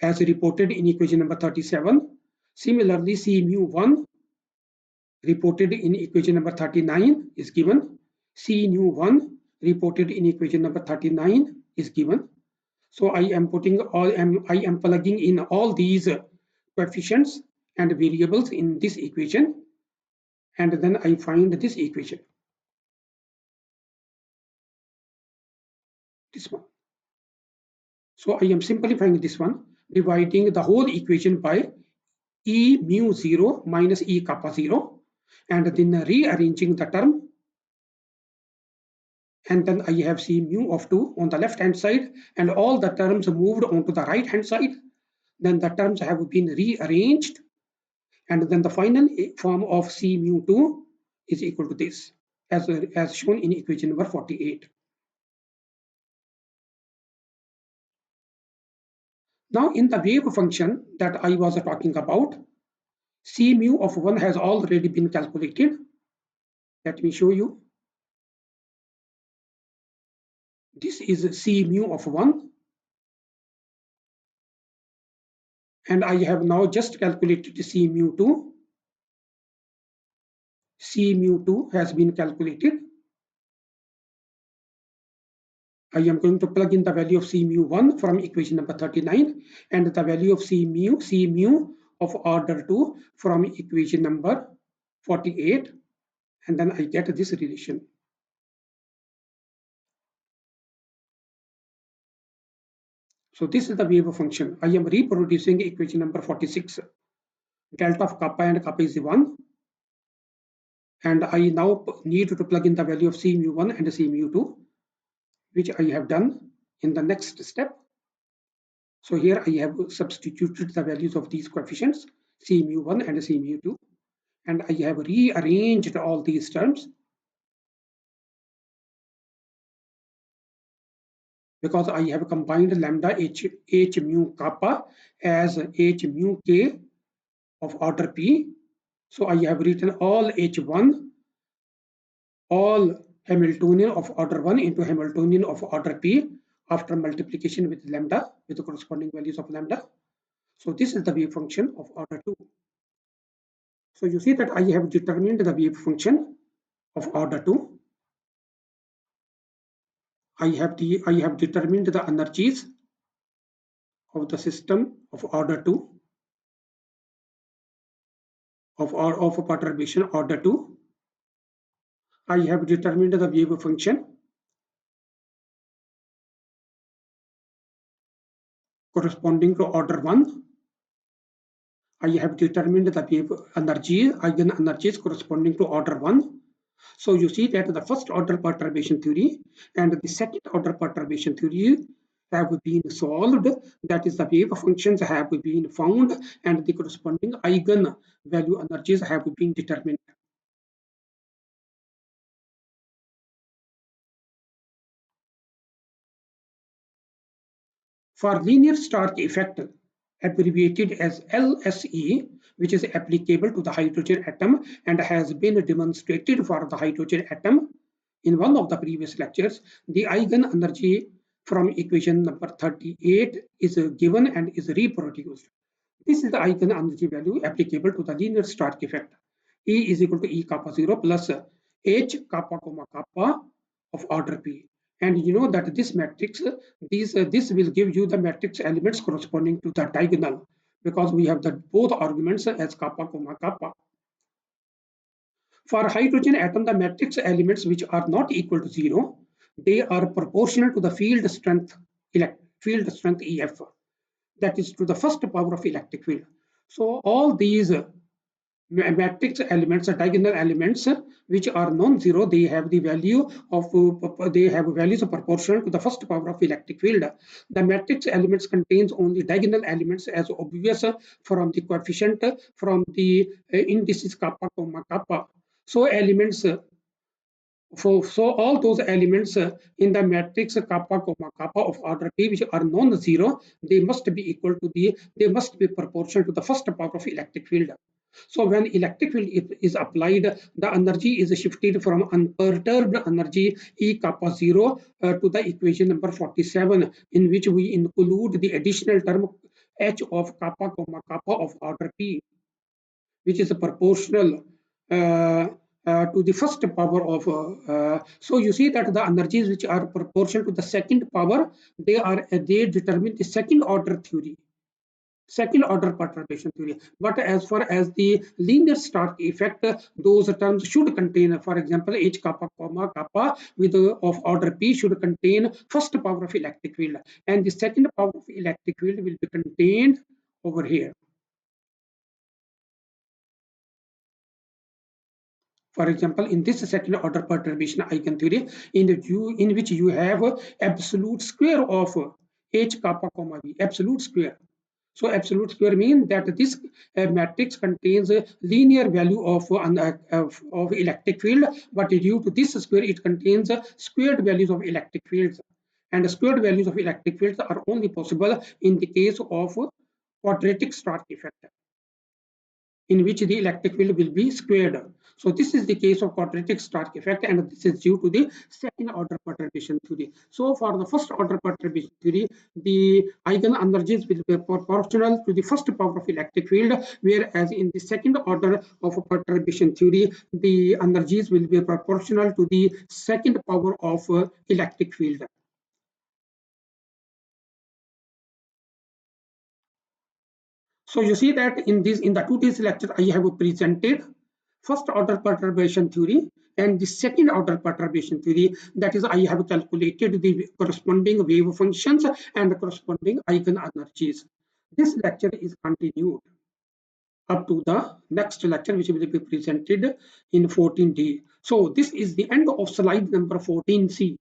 as reported in equation number 37. Similarly, C mu 1 reported in equation number 39 is given. C nu 1 reported in equation number 39 is given. So I am plugging in all these coefficients and variables in this equation, and then I find this equation, this one. So I am simplifying this one, dividing the whole equation by E mu 0 minus E kappa 0, and then rearranging the term, and then I have C mu of 2 on the left hand side, and all the terms moved onto the right hand side. Then the terms have been rearranged, and then the final form of C mu 2 is equal to this, as shown in equation number 48. Now in the wave function that I was talking about, C mu of 1 has already been calculated. Let me show you. This is C mu of 1, and I have now just calculated C mu 2. C mu 2 has been calculated. I am going to plug in the value of C mu 1 from equation number 39 and the value of C mu of order 2 from equation number 48, and then I get this relation. So this is the wave function. I am reproducing equation number 46. Delta of kappa and kappa is 1. And I now need to plug in the value of C mu 1 and C mu 2, which I have done in the next step. So here I have substituted the values of these coefficients, C mu 1 and C mu 2, and I have rearranged all these terms because I have combined lambda h mu kappa as h mu k of order p. So I have written all h1, all Hamiltonian of order 1 into Hamiltonian of order p after multiplication with lambda, with the corresponding values of lambda. So this is the wave function of order 2. So you see that I have determined the wave function of order 2. I have determined the energies of the system of order 2, of perturbation order 2. I have determined the wave function corresponding to order 1. I have determined the wave energy, eigen energies corresponding to order 1. So you see that the first order perturbation theory and the second order perturbation theory have been solved. That is, the wave functions have been found and the corresponding eigen value energies have been determined. For linear stark effect, abbreviated as LSE, which is applicable to the hydrogen atom and has been demonstrated for the hydrogen atom in one of the previous lectures, the eigen energy from equation number 38 is given and is reproduced. This is the eigen energy value applicable to the linear stark effect. E is equal to E kappa 0 plus H kappa comma kappa of order P. And you know that this matrix, this will give you the matrix elements corresponding to the diagonal, because we have the both arguments as kappa comma kappa. For hydrogen atom, the matrix elements which are not equal to 0, they are proportional to the field strength EF, that is to the first power of electric field. So all these matrix elements, diagonal elements, which are non-zero, they have the value of they have values proportional to the first power of electric field. The matrix elements contains only diagonal elements, as obvious from the coefficient from the indices kappa comma kappa. So elements so all those elements in the matrix kappa comma kappa of order p, which are non-zero, they must be equal to they must be proportional to the first power of electric field. So when electric field is applied, the energy is shifted from unperturbed energy E kappa 0 to the equation number 47, in which we include the additional term H of kappa comma kappa of order P, which is proportional to the first power of so you see that the energies which are proportional to the second power, they determine the second order perturbation theory. But as far as the linear Stark effect, those terms should contain, for example, H kappa comma kappa with of order P should contain first power of electric field, and the second power of electric field will be contained over here. For example, in this second order perturbation eigentheory, in which you have absolute square of H kappa comma V, absolute square. So absolute square means that this matrix contains a linear value of electric field, but due to this square, it contains squared values of electric fields. And squared values of electric fields are only possible in the case of quadratic Stark effect, in which the electric field will be squared. So this is the case of quadratic Stark effect, and this is due to the second order perturbation theory. So for the first order perturbation theory, the eigen energies will be proportional to the first power of electric field, whereas in the second order of perturbation theory, the energies will be proportional to the second power of electric field. So you see that in the 2 days lecture, I have presented first order perturbation theory and the second order perturbation theory. That is, I have calculated the corresponding wave functions and corresponding eigen energies. This lecture is continued up to the next lecture, which will be presented in 14D. So this is the end of slide number 14C.